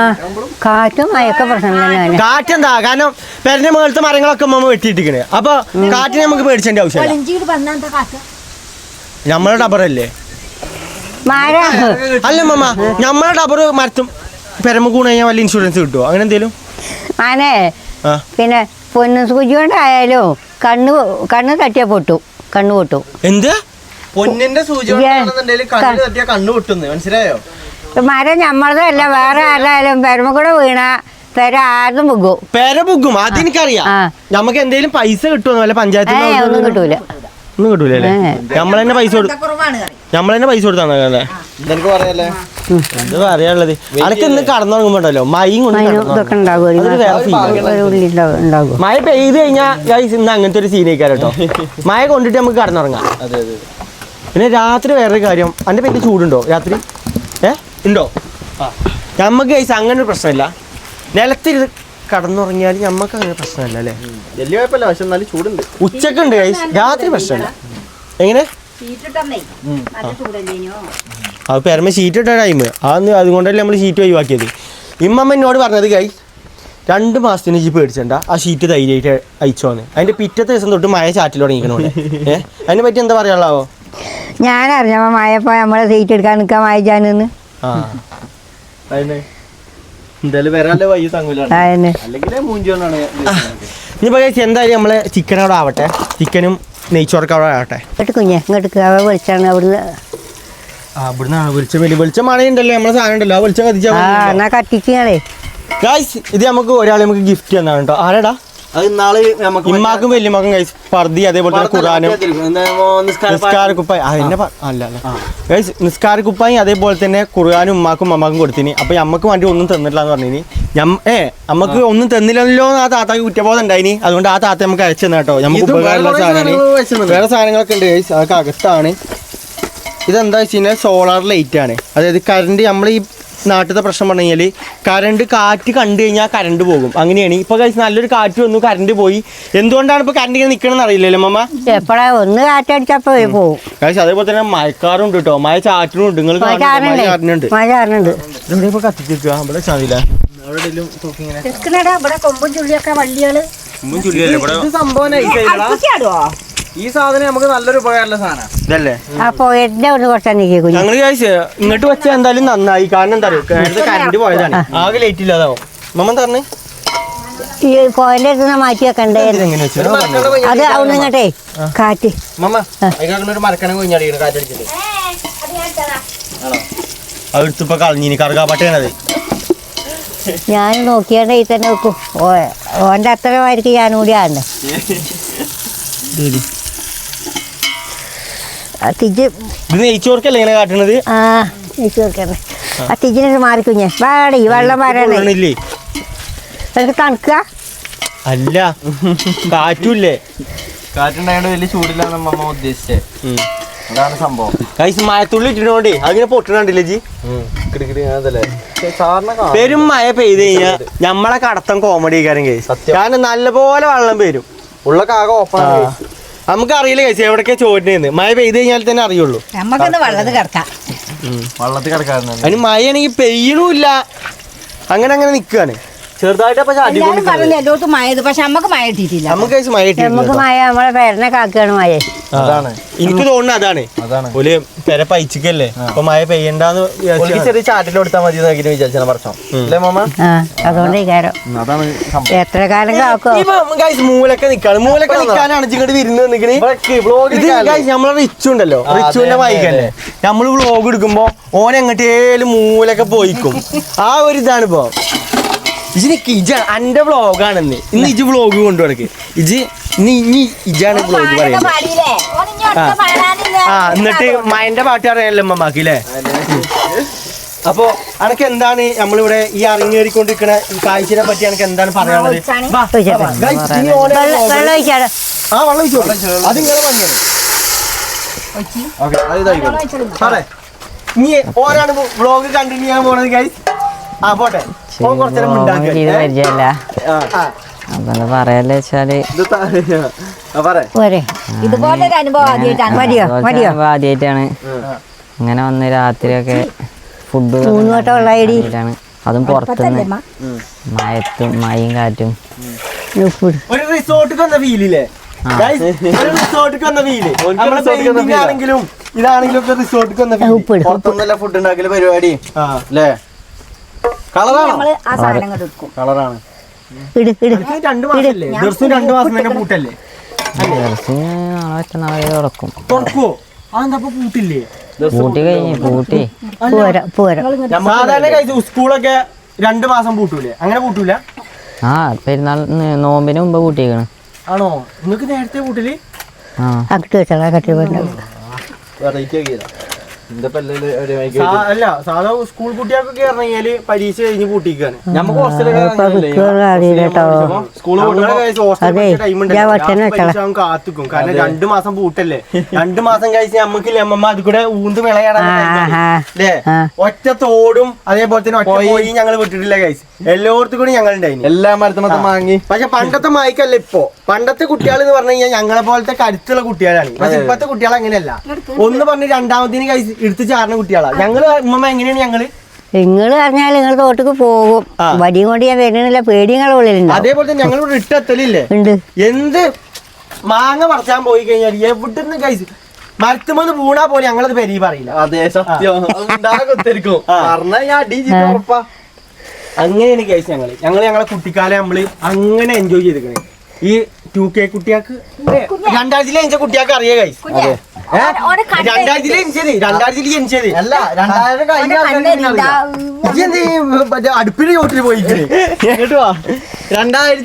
കാറ്റും മഴയൊക്കെ പ്രശ്നം തന്നെയാണ്. കാറ്റെന്താ കാരണം പെരന്റെ മുകളിലത്തെ മരങ്ങളൊക്കെ അമ്മ വെട്ടിയിട്ടിരിക്കണേ. അപ്പൊ കാറ്റിനെ നമുക്ക് പേടിച്ചേണ്ട ആവശ്യമില്ല. നമ്മളെ ഡബറല്ലേ മഴ അല്ല അമ്മ നമ്മളെ ഡബർ മരത്തും പെരമ്പ കൂണ് കഴിഞ്ഞാൽ വല്ല ഇൻഷുറൻസ് കിട്ടുമോ അങ്ങനെ എന്തേലും? ആനേ പിന്നെ പൊന്നു സൂചി കൊണ്ടായാലും കണ്ണ് തട്ടിയാ പൊട്ടും. കണ്ണ് പൊട്ടും. എന്ത് പൊന്നിന്റെ സൂചി കണ്ണു പൊട്ടുന്നു മനസ്സിലായോ? മരം ഞമ്മളതല്ല വേറെ ആരായാലും പെരമ കൂടെ വീണ പെര ആരും ബുക്കും. പെര ബുക്കും അതെനിക്കറിയാം. നമുക്ക് എന്തേലും പൈസ കിട്ടുമോ വല്ല പഞ്ചായത്തിൽ? ഒന്നും കിട്ടൂല. ഒന്നും കിട്ടൂലേ? നമ്മളെന്നെ പൈസ കൊടുത്താന്നല്ലേ എന്ത് പറയാനുള്ളത്. അനക്ക് ഇന്ന് കടന്നുറങ്ങുമ്പോണ്ടല്ലോ മഴയും കൊണ്ട് മഴ പെയ്ത് കഴിഞ്ഞാൽ ഇന്ന് അങ്ങനത്തെ ഒരു സീനേക്കാരം കേട്ടോ. മഴ കൊണ്ടിട്ട് നമുക്ക് കടന്നുറങ്ങാം. പിന്നെ രാത്രി വേറൊരു കാര്യം, എൻ്റെ പേര് ചൂടുണ്ടോ രാത്രി? ഉണ്ടോ? നമുക്ക് കഴിച്ച അങ്ങനെ ഒരു പ്രശ്നമില്ല. നിലത്തിരി കടന്നുറങ്ങിയാൽ നമുക്ക് അങ്ങനെ പ്രശ്നമില്ല അല്ലേ. വലിയ കുഴപ്പമില്ല. പക്ഷെ എന്നാലും ചൂടുണ്ട്. ഉച്ചക്കുണ്ട് കഴിച്ച് രാത്രി പ്രശ്നമില്ല. എങ്ങനെ അത് പെരമ ഷീറ്റ് ഇട്ട ടൈം അതുകൊണ്ടല്ലേ നമ്മൾ ഷീറ്റ് ഒഴിവാക്കിയത്. ഇമ്മമ്മ എന്നോട് പറഞ്ഞത് കൈ 2 മാസത്തിന് ജീപ്പ് പേടിച്ചണ്ട ആ ഷീറ്റ് ധൈര്യമായിട്ട് അയച്ചോന്ന്. അതിന്റെ പിറ്റത്തെ ദിവസം തൊട്ട് മഴ ചാറ്റിൽ തുടങ്ങിക്കണോടെ. അതിനെ പറ്റി എന്താ പറയാനുള്ളാവോ? ഞാനറിഞ്ഞപ്പോ മഴപ്പോ നമ്മളെ സീറ്റ് എടുക്കാൻ നിൽക്കാൻ വായിച്ചാനെന്ന്. എന്തായാലും വരാല്ലേ വയ്യ തങ്ങൂലാണ്. അല്ലെങ്കിൽ മൂഞ്ചോന്നാണ്. ഇനിയിപ്പോ എന്തായാലും നമ്മളെ ചിക്കൻ അവിടെ ആവട്ടെ. ചിക്കനും നെയ്ച്ചോറൊക്കെ അവിടെ ആവട്ടെ. കുഞ്ഞെ ഇങ്ങോട്ട് വിളിച്ചാണ് അവിടുന്ന്. ഇവിടുന്നാണ് വെളിച്ചം മഴയുണ്ടല്ലോ നമ്മളെ സാധനം ഉണ്ടല്ലോ. ആ വെളിച്ചം കത്തിച്ചാ കത്തിച്ചാണേ. ഗൈസ് ഇത് നമുക്ക് ഒരാളെ നമുക്ക് ഗിഫ്റ്റ് തന്നാണ് കേട്ടോ. ആരെടാ? അത് ഇന്നാള് ഇമ്മാക്കും വലിയമ്മക്കും ഗൈസ് പർദ്ദി അതേപോലെ തന്നെ ഖുറാനും നിസ്കാരക്കുപ്പായി ഗൈസ് നിസ്കാരക്കുപ്പായി അതേപോലെ തന്നെ ഖുർആനും ഉമ്മാക്കും അമ്മാക്കും കൊടുത്തിന്. അപ്പൊ അമ്മക്ക് വേണ്ടി ഒന്നും തന്നിട്ടില്ല എന്ന് പറഞ്ഞിനി. അമ്മക്ക് ഒന്നും തന്നില്ലല്ലോ എന്ന് ആ താത്താക്ക് കുറ്റബോധം ഉണ്ടായിനി. അതുകൊണ്ട് ആ താത്ത നമുക്ക് അയച്ചു തന്നെ കേട്ടോ. നമുക്ക് ഉപകാരമുള്ള സാധനമാണ്. വേറെ സാധനങ്ങളൊക്കെ ഉണ്ട് ഗൈസ്. അതൊക്കെ അകത്താണ്. ഇതെന്താ വെച്ച് കഴിഞ്ഞാൽ സോളാർ ലൈറ്റ് ആണ്. അതായത് കറണ്ട് നമ്മൾ ഈ നാട്ടിലത്തെ പ്രശ്നം പറഞ്ഞു കഴിഞ്ഞാൽ കറണ്ട് കാറ്റ് കണ്ടു കഴിഞ്ഞാൽ കറണ്ട് പോകും. അങ്ങനെയാണ് ഇപ്പോൾ കഴിച്ച് നല്ലൊരു കാറ്റ് വന്നു കറണ്ട് പോയി. എന്തുകൊണ്ടാണ് ഇപ്പോൾ കറണ്ട് ഇങ്ങനെ നിൽക്കണമെന്ന് അറിയില്ലല്ലോ അമ്മ. എപ്പോഴാ ഒന്ന് കാറ്റടിച്ചപ്പോ പോകും കഴിച്ച്. അതേപോലെ തന്നെ മഴക്കാറുണ്ട് കേട്ടോ. മഴ ചാറ്റിനും ഉണ്ട്. നിങ്ങൾ കാരണുണ്ട് ഇപ്പോൾ കത്തിച്ചിരിക്കുക. ഇവിടെ ചാവില്ല കൊമ്പും ചുള്ളിയൊക്കെ വള്ളികള് സംഭവം ഈ സാധനം നമുക്ക് നല്ലൊരു ഉപകാരമുള്ള സാധനം ഇതല്ലേ. അപ്പൊ എന്റെ ഒന്ന് കുറച്ചാൽ ഞങ്ങൾ കഴിച്ച് ഇങ്ങോട്ട് വെച്ചാൽ എന്തായാലും നന്നായി. കാരണം എന്താ പറയുക കറണ്ട് പോയതാണ്. ആകെ ലൈറ്റ് ഇല്ലാതാവും. മമ്മ പറഞ്ഞേ ഈ കോയിന്റെ അടുത്ത് മാറ്റി വെക്കണ്ടേ. അത് അവിടെ ഇങ്ങട്ടെ കാറ്റ് ഒരു മരക്കണ കൊഞ്ഞടിക്കണം കാറ്റടിച്ചിട്ട്. അതെടുത്തിപ്പോ കളഞ്ഞിനി കറുകാപ്പട്ടയാണത്. ഞാൻ നോക്കിയാണ്ട് ഈ തന്നെ വെക്കും. ഓന്റെ അത്രമായിരിക്കും ഞാനും കൂടി ആണ്ട്. തിജ് ഇത് നെയ്ച്ചോർക്കല്ലേ ഇങ്ങനെ കാട്ടണത്? ആ ചോദിക്കണേ ആ തിജിനെ മാറിക്കുഞ്ഞേ വാടി വെള്ളം വരണേ കൊള്ളണില്ലേ? എനിക്ക് തണുക്കുക അല്ല കാറ്റൂല്ലേ? കാറ്റുണ്ടായോണ്ട് വലിയ ചൂടില്ലാന്ന് അമ്മ ഉദ്ദേശിച്ചേ. അതാണ് സംഭവം. ഗൈസ് മഴത്തുള്ളി ഇട്ടിട്ടോണ്ടേ അങ്ങനെ പൊട്ടണണ്ടില്ലേ ജി? പെരും മഴ പെയ്ത് കഴിഞ്ഞാ നമ്മളെ കടത്തം കോമഡി കാര്യം കേസ്. കാരണം നല്ലപോലെ വെള്ളം വരും. ഉള്ളക്കാകെ ഓപ്പൺ. നമുക്ക് അറിയില്ല കേസ് എവിടൊക്കെ ചോദിച്ചേന്ന്. മഴ പെയ്ത് കഴിഞ്ഞാൽ തന്നെ അറിയുള്ളൂ. നമുക്കൊന്ന് വെള്ളത്തിൽ കിടക്കാം. വള്ളത്തിൽ കിടക്കാറുണ്ട്. അതിന് മഴയാണെങ്കിൽ പെയ്യണമില്ല, അങ്ങനെ അങ്ങനെ നിൽക്കുകയാണ്. ചെറുതായിട്ട് അപ്പൊ എല്ലാവരും പറഞ്ഞു എല്ലായിടത്തും മഴ ഇത്, പക്ഷെ നമുക്ക് മഴ കിട്ടിയിട്ടില്ല. നമുക്ക് കേസ് മഴ നമുക്ക് കിട്ടിയില്ല. മഴ നമ്മളെ പേരനെ കാക്കുകയാണ് മഴ. അതാണ് എനിക്ക് തോന്നുന്നത് അതാണ് അതാണ്. ഒരു പെര പൈച്ചിക്കല്ലേ അപ്പൊ മഴ പെയ്യണ്ടെന്ന് ഓൾക്ക് ചെറിയ ചാറ്റിൽ കൊടുത്താൽ മതി നോക്കിട്ട് വിചാരിച്ചാൽ പറച്ചോ അല്ലേ മാമ? ആ അതുകൊണ്ട് കാരം അതാണ് സംഭവം. എത്ര കാലം കാക്കോ മൂലൊക്കെ നിക്കാണ്. മൂലൊക്കെ നിക്കാനാണ് ഇങ്ങോട്ട് വിരുന്ന് നിക്കണേ. നമ്മളെ റിച്ചു ഉണ്ടല്ലോ, റിച്ചുവിന്റെ മൈക്കല്ലേ, നമ്മള് വ്ളോഗ് എടുക്കുമ്പോ ഓൻ എങ്ങോട്ടേലും മൂലൊക്കെ പോയിക്കും. ആ ഒരു ഇതാണ് ഇപ്പൊ ഇജ് എന്റെ വ്ളോഗാണെന്ന്. ഇന്ന് ഇജ് വ്ളോഗ് കൊണ്ടുനടക്ക്. ഇനി ഇജാണ് വ്ളോഗ് പറയുന്നത്. ആ എന്നിട്ട് മയന്റെ പാട്ട് അറിയാലോ അമ്മമാക്കില്ലേ? അപ്പൊ അനക്ക് എന്താണ് നമ്മളിവിടെ ഈ അറിഞ്ഞേറിക്കൊണ്ടിരിക്കണ ഈ കാഴ്ചയെ പറ്റി എനിക്ക് എന്താണ് പറയാനുള്ളത്? വെള്ളം ഒഴിക്കാതെ ആ വെള്ളം ഒഴിച്ചോ. അതിങ്ങനെ പണിയാണ്. സാറേ ഇനി ഓരാണ് വ്ളോഗ് കണ്ടിന്യൂ ചെയ്യാൻ പോണത് ഗൈസ്. ആ പോട്ടെ. ഓൻ കുറച്ചേരം പരിചയമല്ല അപ്പൊ പറയാല്ലോ വെച്ചാല് പോരെ ഇതുപോലെ ഒരു അനുഭവം ആദ്യമായിട്ടാണ്. മതിയോ ആദ്യമായിട്ടാണ് ഇങ്ങനെ വന്ന് രാത്രിയൊക്കെ ഫുഡ് മൂന്ന് വട്ടം ഉള്ളായിടി അതും പുറത്തുനിന്ന് മഴയും കാറ്റും. ഒരു റിസോർട്ടിൽ വന്ന ഫീലില്ലേ? ഒരു റിസോർട്ടിൽ വന്ന ഫീല്. നമ്മളെ പെയിന്റിംഗ് ആണെങ്കിലും ഇതാണെങ്കിലും ഒക്കെ റിസോർട്ടിൽ വന്ന ഫീല്. പുറത്തൊന്നല്ല ഫുഡ് ഉണ്ടാക്കല് പരിപാടി അല്ലേ? കളറാണ്. നമ്മള് ആ സാധനങ്ങൾ എടുക്കും. കളറാണ്. ഇട് ഇട് 2 മാസല്ലേ? ദിവസം 2 മാസം തന്നെ പൂട്ടല്ലേ? നാളെ തുറക്കും. തുറക്കുവോ? അതെന്താ പൂട്ടില്ലേ? പൂട്ടി കഴിഞ്ഞ് പൂട്ടി പോരാ പോരാ സാധാരണ കഴിച്ചു സ്കൂളൊക്കെ 2 മാസം പൂട്ടൂലേ? അങ്ങനെ പൂട്ടൂല? ആ പെരുന്നാൾ നോമ്പിന് മുമ്പ് പൂട്ടിയേക്കണ്. ആണോ? നിങ്ങക്ക് നേരത്തെ പൂട്ടില്? ആ അകട്ട് വെച്ചാൽ കട്ടി വേണ്ട അല്ല സാധാ സ്കൂൾ കുട്ടികൾക്കൊക്കെ പറഞ്ഞു കഴിഞ്ഞാല് പരീക്ഷ കഴിഞ്ഞ് പൂട്ടിക്കാണ്. നമുക്ക് കാത്തിക്കും. കാരണം 2 മാസം പൂട്ടല്ലേ? 2 മാസം കഴിച്ച് നമ്മക്കില്ലേ അമ്മമ്മ അത് കൂടെ ഊന്ത് വിളയാടല്ലേ? ഒറ്റ തോടും അതേപോലെ തന്നെ ഒറ്റ പോയി ഞങ്ങൾ വിട്ടിട്ടില്ല കഴിച്ച്. എല്ലായിടത്തും കൂടി ഞങ്ങൾ ഉണ്ടായി. എല്ലാ മരത്തുമൊക്കെ വാങ്ങി. പക്ഷെ പണ്ടത്തെ മായ്ക്കല്ല ഇപ്പൊ. പണ്ടത്തെ കുട്ടികൾ എന്ന് പറഞ്ഞു കഴിഞ്ഞാൽ ഞങ്ങളെ പോലത്തെ കരുത്തുള്ള കുട്ടികളാണ്. പക്ഷെ ഇപ്പത്തെ കുട്ടികൾ അങ്ങനെയല്ല. ഒന്ന് പറഞ്ഞ് രണ്ടാമത്തിന് കഴിച്ച് എടുത്ത് ചാടുന്ന കുട്ടികളാ ഞങ്ങള്. ഉമ്മ എങ്ങനെയാണ് ഞങ്ങള്? നിങ്ങൾ പറഞ്ഞാൽ നിങ്ങൾ തോട്ടക്ക് പോകും. വടിയും കൊണ്ട് ഞാൻ വരുന്നില്ല, പേടിയങ്ങളെ ഉള്ളിലുണ്ട്. അതേപോലെ തന്നെ ഞങ്ങൾ ഇവിടെ ഇട്ടെത്തലില്ലേ? ഉണ്ട്. എന്ത് മാങ്ങ പറിച്ചാൻ പോയി കഴിഞ്ഞാൽ എവിടുന്ന് കഴിച്ച് മരത്തുമെന്ന് വീണാ പോലെ ഞങ്ങളത് പെരി പറയില്ല. അതെ സത്യം. അങ്ങനെയാണ് കഴിച്ച് ഞങ്ങളെ കുട്ടിക്കാലം നമ്മള് അങ്ങനെ എൻജോയ് ചെയ്തിരിക്കണേ. ഈ 2K കുട്ടികൾക്ക് 2000 ജനിച്ച കുട്ടികൾക്ക് അറിയാ കഴിച്ച്. 2000 ജനിച്ചത് അല്ല 2000 കഴിഞ്ഞ അടുപ്പിന്റെ ചോട്ടിൽ പോയി കേട്ടോ. 2000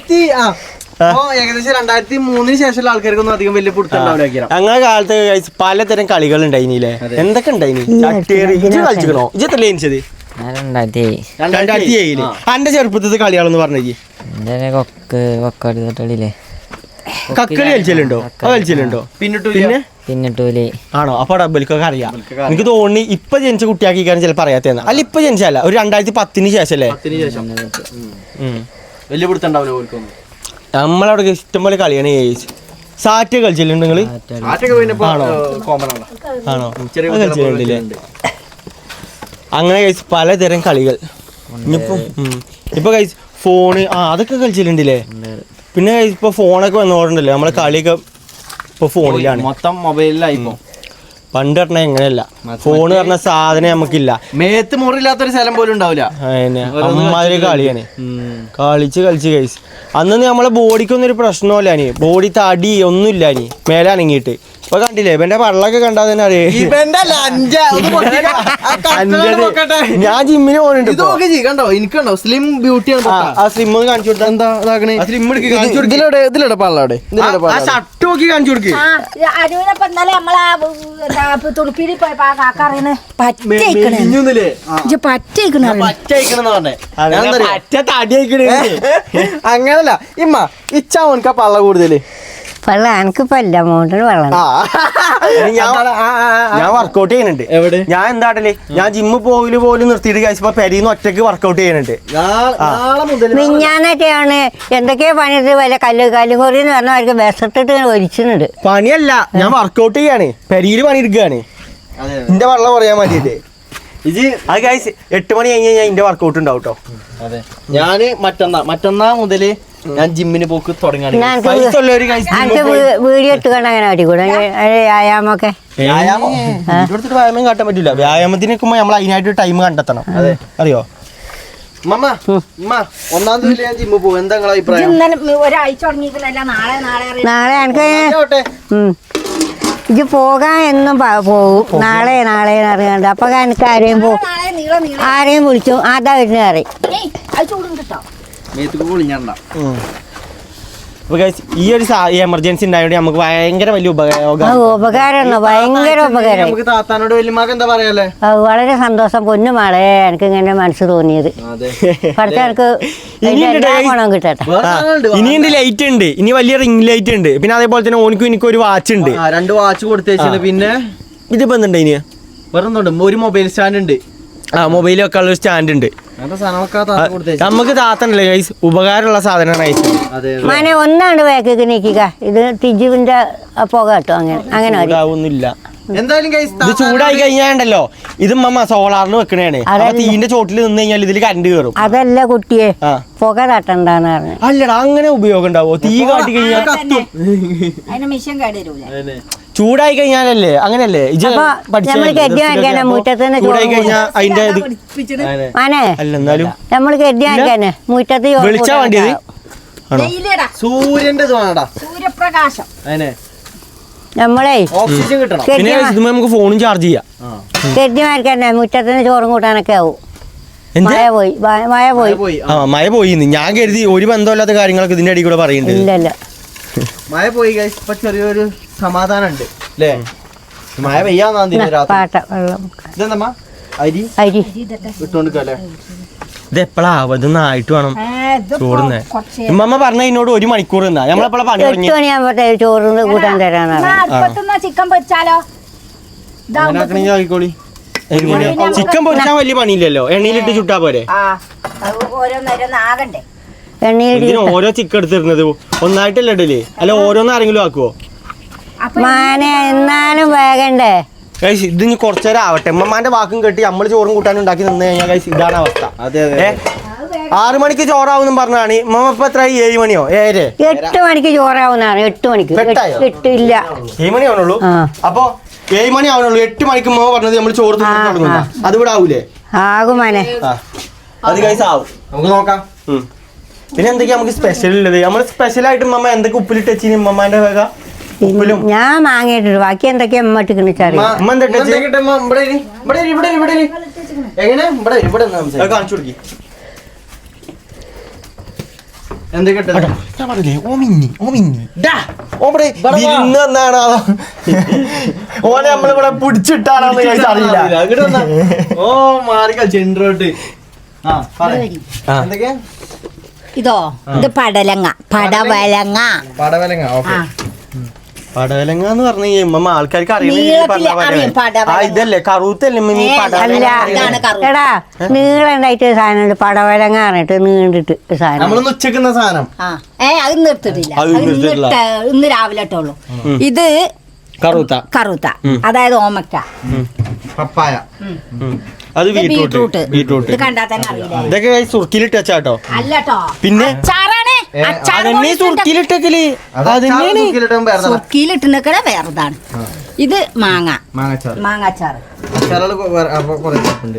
ഏകദേശം 2003 ശേഷമുള്ള ആൾക്കാർക്കൊന്നും അധികം വലിയ പിടുത്തുണ്ടാവില്ല. ഞങ്ങളുടെ കാലത്ത് കഴിച്ച് പലതരം കളികൾ ഉണ്ടായില്ലേ? എന്തൊക്കെ ഉണ്ടായിനി? ചട്ടേറി ഇജ്ജ് കളിച്ചിക്കണോ? ഇജ്ജ് എത്ര ജനിച്ചത്? 2007. അന്റെ ചെറുപ്പത്തെ കളികളെന്ന് പറഞ്ഞേ. എന്റെ കൊക്കടി തൊട്ടടിയില്ലേ കക്കളി കളിച്ചലുണ്ടോ? കളിച്ചലുണ്ടോ? പിന്നെ പിന്നിട്ടൂലേ ആണോ? അപ്പൊ ഡബിൾക്കൊക്കെ അറിയാം. എനിക്ക് തോന്നി ഇപ്പൊ ജനിച്ച കുട്ടിയാക്കിക്കാരും ചിലപ്പോൾ അറിയാത്തതെന്ന്. അല്ല ഇപ്പൊ ജനിച്ചല്ല, ഒരു 2010 ശേഷം അല്ലേ? വലിയ പിടുത്തുണ്ടാവില്ല. നമ്മളവിടെ ഇഷ്ടംപോലെ കളിയാണ്. സാറ്റ് കളിച്ചിട്ടുണ്ട് നിങ്ങള്? ആണോ? കളിച്ചിട്ടുണ്ടല്ലേ? അങ്ങനെ കഴിച്ച് പലതരം കളികൾ. ഇപ്പൊ കഴിച്ച് ഫോണ് അതൊക്കെ കളിച്ചിട്ടുണ്ടല്ലേ? പിന്നെ ഇപ്പൊ ഫോണൊക്കെ വന്നോണ്ടല്ലേ നമ്മളെ കളിയൊക്കെ ഇപ്പൊ ഫോണിലാണ്. മൊത്തം മൊബൈലിലായിപ്പോ. പണ്ട് പറഞ്ഞാൽ എങ്ങനെയല്ല, ഫോണ് പറഞ്ഞ സാധനം നമുക്കില്ല. മേത്ത് മുറിയില്ലാത്തൊരു സ്ഥലം പോലും ഉണ്ടാവില്ല. അമ്മാതിരി കളിയാണ്. കളിച്ച് കഴിച്ച് അന്ന് നമ്മളെ ബോഡിക്കൊന്നും ഒരു പ്രശ്നമില്ലാനി. ബോഡി തടി ഒന്നും ഇല്ലാനി മേലാനങ്ങിട്ട്. ഇപ്പൊ കണ്ടില്ലേ ഇവന്റെ പള്ളൊക്കെ കണ്ടാ തന്നെ അറിയാം. ഞാൻ ജിമ്മിന് പോകുന്നുണ്ട്. കണ്ടോ എനിക്കുണ്ടോ സ്ലിം ബ്യൂട്ടിയാണ്. ആ സ്ലിം ഒന്ന് കാണിച്ചു കൊടുത്താ എന്താ ഇതിലൂടെ പള്ളവിടെ ഷർട്ട് നോക്കി കാണിച്ചു കൊടുക്ക്. അനുവിനപ്പം ഇന്നലെ നമ്മളാ തുടുപ്പിയിൽ പോയപ്പോ ആ കാക്ക അറിയണേ പറ്റയിക്കണേ പറ്റയിക്കണെന്ന് പറഞ്ഞേ പറ്റ തടി ആയിക്കണേ. അങ്ങനല്ല ഇമ്മ ഇച്ച ഓനക്കാ പള്ള കൂടുതല്. വെള്ളം എനിക്കിപ്പോ ഇല്ല മോട്ടിന് വെള്ളം. ഞാൻ വർക്കൗട്ട് ചെയ്യുന്നുണ്ട്. എവിടെ? ഞാൻ എന്താട്ടല്ലേ, ഞാൻ ജിമ്മ് പോലും നിർത്തിയിട്ട് കഴിച്ചപ്പോ പെരീന്ന് ഒറ്റക്ക് വർക്കൗട്ട് ചെയ്യുന്നുണ്ട്. നാളെ മുതൽ മിഞ്ഞാന്നൊക്കെയാണ് എന്തൊക്കെയോ പണിയത് വല്ല കല്ലുകൊറി എന്ന് പറഞ്ഞവർക്ക് വിശത്തിട്ട് ഒലിച്ചിട്ടുണ്ട്. പണിയല്ല, ഞാൻ വർക്കൗട്ട് ചെയ്യാണ്, പെരിയില് പണിയെടുക്കുകയാണ്. എന്റെ വെള്ളം പറയാൻ വേണ്ടിട്ട് അത് കഴിച്ച് 8 മണി കഴിഞ്ഞ് കഴിഞ്ഞാൽ എന്റെ വർക്കൗട്ട് ഉണ്ടാവും കേട്ടോ. അതെ, ഞാന് മറ്റന്നാ മുതല് ഞാൻ ജിമ്മിന് പോക്ക് തുടങ്ങാണ്. വീഡിയോ ഇട്ടുകൊണ്ട് അങ്ങനെ പറ്റിക്കൂടെ വ്യായാമൊക്കെ? വ്യായാമം കാട്ടാൻ പറ്റില്ല. വ്യായാമത്തിന് നിൽക്കുമ്പോ നമ്മൾ അതിനായിട്ട് ടൈം കണ്ടെത്തണം. അറിയോ മമ്മ? ഒന്നാം തീയതി ഞാൻ ജിമ്മിൽ പോകും. എന്താ നിങ്ങളെ അഭിപ്രായം? ഇന്നലെ ഒരാഴ്ച തുടങ്ങിയിട്ടില്ല. നാളെ എനിക്ക് ഇത് പോകാൻ എന്നും പോകും. നാളെ അറിയാണ്ട് അപ്പൊ എനിക്ക് ആരെയും വിളിച്ചു ആദ്യ വീട്ടിന് കയറി. മേത്തുക്ക് പൊളിഞ്ഞണ്ട. ഈ ഒരു എമർജൻസി ഉണ്ടായതുകൊണ്ട് നമുക്ക് ഭയങ്കര വലിയ ഉപകാരമാണ്, ഭയങ്കര ഉപകാരം. നമുക്ക് താത്താനോട് വല്യമാക്ക് എന്താ പറയാല്ലേ? വളരെ സന്തോഷം. പൊന്നുമാളെ എനിക്ക് ഇങ്ങനെ മനസ്സ് തോന്നിയത്. അടുത്ത എനിക്ക് ഗുണം കിട്ടട്ടെ. ഇനിയുണ്ട് ലൈറ്റ് ഉണ്ട്, ഇനി വലിയ റിംഗ് ലൈറ്റ് ഉണ്ട്. പിന്നെ അതേപോലെ തന്നെ ഓനിക്കും എനിക്കും ഒരു വാച്ച് ഉണ്ട്. 2 വാച്ച് കൊടുത്തേച്ചിന്. പിന്നെ ഇതിപ്പോ എന്തുണ്ട് ഇനി? വേറൊന്നുണ്ട്, ഒരു മൊബൈൽ സ്റ്റാൻഡ് ഉണ്ട്. മൊബൈൽ വെക്കാനുള്ള ഒരു സ്റ്റാൻഡ് ഉണ്ട്. നമുക്ക് താത്തണ്ടല്ലേ ഗൈസ്, ഉപകാരമുള്ള സാധനമാണ്. മനെ ഒന്നാണ്ട് വേക്ക് നീക്കുക. ഇത് തിജുവിന്റെ പുക കേട്ടോ. അങ്ങനെ ഒന്നുമില്ല. എന്തായാലും ഇത് ചൂടായി കഴിഞ്ഞാണ്ടല്ലോ, ഇത് സോളാറിന് വെക്കണേണ്. തീന്റെ ചോട്ടിൽ നിന്ന് കഴിഞ്ഞാൽ ഇതിൽ കറണ്ട് കയറും. അതല്ല കുട്ടിയെ, പുക തട്ടണ്ടാന്ന് പറഞ്ഞു. അല്ലടാ, അങ്ങനെ ഉപയോഗം ഉണ്ടാവോ? തീ കാട്ടി കഴിഞ്ഞാൽ ചൂടായി കഴിഞ്ഞാലല്ലേ? അങ്ങനെയല്ലേ? നമ്മൾ കെട്ടി വാങ്ങിക്കാനെ മുറ്റത്ത് ചൂടായി കഴിഞ്ഞാൽ അതിന്റെ എന്നാലും നമ്മൾ കെട്ടി വാങ്ങിക്കാനെ മുറ്റത്ത് വെളിച്ചാ വേണ്ടിയത്. സൂര്യന്റെ സൂര്യപ്രകാശം. നമ്മളെ ഓക്സിജൻ കിട്ടണം. പിന്നെ നമുക്ക് ഫോണും ചാർജ് ചെയ്യാം. കെട്ടി വാങ്ങിക്കാനെ മുറ്റത്തിന് ചോറും കൂട്ടാനൊക്കെ ആവും. മഴ പോയി. ഞാൻ കരുതി ഒരു ബന്ധമില്ലാത്ത കാര്യങ്ങളൊക്കെ ഇതിന്റെ അടിയിൽ കൂടെ പറയുന്നുണ്ട്. ഇല്ലല്ല, മഴ പോയി. ഇപ്പൊ ചെറിയൊരു സമാധാനം ഉണ്ട് അല്ലേ? മഴ പെയ്യാന്ന് ഇതെന്താ അരി ഇട്ടോണ്ടിക്കല്ലേ? ഇത് എപ്പോഴാ ഇതൊന്നും ആയിട്ട് വേണം ചോറുന്നേ. ഉമ്മ പറഞ്ഞ എന്നോട് 1 മണിക്കൂർ എന്നാ നമ്മളെപ്പോഴാ പണി 8 മണിയാകുമ്പോഴത്തേ ചോറ് കൂട്ടാൻ തരാനാണ്. ചിക്കൻ പൊരിച്ചാലോ? ആയിക്കോളി. ചിക്കൻ പൊരിച്ചാൽ വലിയ പണിയില്ലല്ലോ, എണ്ണയിലിട്ട് ചുട്ടാ പോരെ. ഓരോന്നോരോന്നാകണ്ടേ? ഇതിന് ഓരോ ചിക്കൻ എടുത്തിരുന്നത് ഒന്നായിട്ടല്ലേ ഇടല്? അല്ല ഓരോന്ന് ആരെങ്കിലും ആക്കുവോ? മാനെ എന്നാലും വേഗണ്ടേ? ഗൈസ് ഇത് ഇനി കുറച്ചേരം ആവട്ടെ. ഉമ്മമാന്റെ വാക്കും കെട്ടി നമ്മള് ചോറും കൂട്ടാനും ഉണ്ടാക്കി നിന്ന് കഴിഞ്ഞാൽ ഗൈസ് ഇതാണ് അവസ്ഥ. 6 മണിക്ക് ചോറാവും പറഞ്ഞാണ്. ഉമ്മ ഇപ്പൊ എത്ര? 7 മണിയോ 7? 8 മണിക്ക് ചോറാവുന്നതാണ്. 8 മണിക്ക് 8 ഇല്ല, 7 മണി ആവണുള്ളൂ. അപ്പൊ 7 മണി ആവണുള്ളൂ. 8 മണിക്ക് ഉമ്മ പറഞ്ഞത് നമ്മൾ ചോറ് തുടങ്ങുന്ന അത് ഇവിടെ ആവൂലേ? ആകും മാനെ, അത് ഗൈസ് ആവും. നമുക്ക് നോക്കാം. പിന്നെ എന്തൊക്കെയാ നമുക്ക് സ്പെഷ്യൽ ഉള്ളത്? നമ്മള് സ്പെഷ്യൽ ആയിട്ട് ഉമ്മ എന്തൊക്കെ ഉപ്പിലിട്ട് വെച്ചിന്? ഉമ്മമാന്റെ വക ഉപ്പിലും ഞാൻ വാങ്ങിയിട്ടുണ്ട്. ബാക്കി എന്തൊക്കെയാ അമ്മ ഇട്ടിക്കണിച്ചാൽ കാണിച്ചു കൊടുക്കി. ഓനെ നമ്മളിവിടെ പിടിച്ചിട്ടാണെന്ന് അറിയില്ല. ഓ മാറി കളിച്ചോട്ട്. ഇതോ ഇത് പടവലങ്ങ. പടവലങ്ങ എന്ന് പറഞ്ഞു കഴിയുമ്പോ ആൾക്കാർക്ക് അറിയാം. ഇതല്ലേ കറുത്തല്ലേ? എടാ നീളുണ്ടായിട്ട് സാധനം പടവലങ്ങ പറഞ്ഞിട്ട് നീണ്ടിട്ട് സാധനം നമ്മളൊന്ന് ഉച്ചക്കുന്ന സാധനം. അത് നിർത്തിട്ടില്ല, ഇന്ന് രാവിലെ ഇട്ടുള്ളൂ. ഇത് കറുത്ത, അതായത് ഓമക്ക, പപ്പായ, അത് ബീട്രൂട്ട്. ഇത് കണ്ടാൽ തന്നെ അറിയില്ല. ഇതൊക്കെ സുർക്കിലിട്ട് വെച്ചാട്ടോ. അല്ലട്ടോ, പിന്നെ സുർക്കിയിലിട്ടുന്നക്കണ വേറെതാണ്. ഇത് മാങ്ങാച്ചാറ്,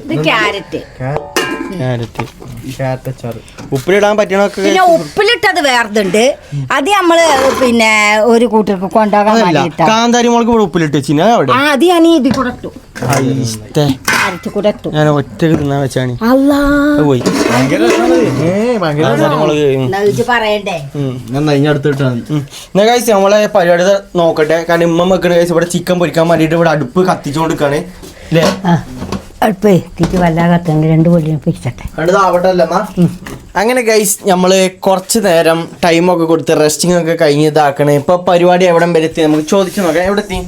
ഇത് ക്യാരറ്റ്, ക്യാരറ്റ് അച്ചാറ് ഉപ്പിലിടാൻ പറ്റണൊക്കെ പിന്നെ ഉപ്പിലിട്ടത് വേറെതുണ്ട്. അത് നമ്മള് പിന്നെ ഒരു കൂട്ടർക്ക് കൊണ്ടുപോകാൻ വേണ്ടിയിട്ടാ. കാന്താരി മുളക് ഇവിടെ ഉപ്പിലിട്ട് വെച്ചിന് അവിടെ അത് ഞാൻ ഇതിൽ കൂടെ ഇട്ടു. ക്യാരറ്റ് കൂടെ ഇട്ടു. ഞാൻ ഒറ്റക്ക് തിന്നാൻ വെച്ചാണ് അല്ലാ പോയി കാന്താരി മുളക്. എന്നാ ഇജ്ജ് പറയണ്ടേ. എന്നാ കഴിച്ച് നമ്മളെ പരിപാടി നോക്കട്ടെ. കാരണം ഉമ്മ വെക്കണ കഴിച്ച് ഇവിടെ ചിക്കൻ പൊരിക്കാൻ വേണ്ടിയിട്ട് ഇവിടെ അടുപ്പ് കത്തിച്ചുകൊണ്ടിരിക്കാണ് അല്ലേ? അടുപ്പേ തീറ്റ് വല്ലാതെ കത്തുണ്ട് 2 പൊടി പിടിച്ചട്ടെ. അടുത്താവട്ടല്ലമ്മ. അങ്ങനെ ഗൈസ് നമ്മള് കുറച്ച് നേരം ടൈമൊക്കെ കൊടുത്ത് റെസ്റ്റിംഗ് ഒക്കെ കഴിഞ്ഞ് ഇതാക്കണേ. ഇപ്പൊ പരിപാടി എവിടെ വരെ എത്തി നമുക്ക് ചോദിച്ചു നോക്കാം. എവിടെ എത്തി?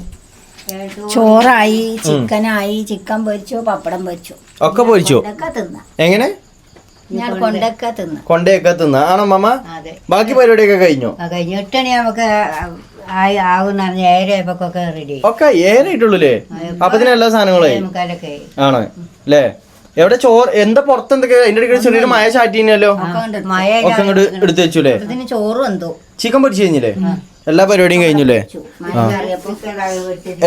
ചോറായി, ചിക്കനായി, ചിക്കൻ പൊരിച്ചു, പപ്പടം പൊരിച്ചു, ഒക്കെ പൊരിച്ചു. തിന്ന എങ്ങനെ ഞാൻ കൊണ്ടൊക്കെ തിന്ന. കൊണ്ടയൊക്കെ തിന്ന ആണോ മമ്മ? അതെ. ബാക്കി പരിപാടിയൊക്കെ കഴിഞ്ഞോ? കഴിഞ്ഞ 8 മണി നമുക്ക് ആകുന്ന 7:00 റെഡി ഒക്കെ ഏറായിട്ടുള്ളൂല്ലേ? അപ്പൊ എല്ലാ സാധനങ്ങളായി മുക്കാലൊക്കെ ആണ് അല്ലേ? എവിടെ ചോറ് എന്താ പുറത്ത് എന്തൊക്കെ അതിന്റെ ഇടയ്ക്ക് ചെറിയൊരു മഴ ചാറ്റിനല്ലോ. മഴ ഒക്കെ അങ്ങോട്ട് എടുത്തു വെച്ചുല്ലേ? ഇതിന് ചോറ് എന്തോ ചിക്കൻ പൊരിച്ചു കഴിഞ്ഞില്ലേ? എല്ലാ പരിപാടിയും കഴിഞ്ഞില്ലേ?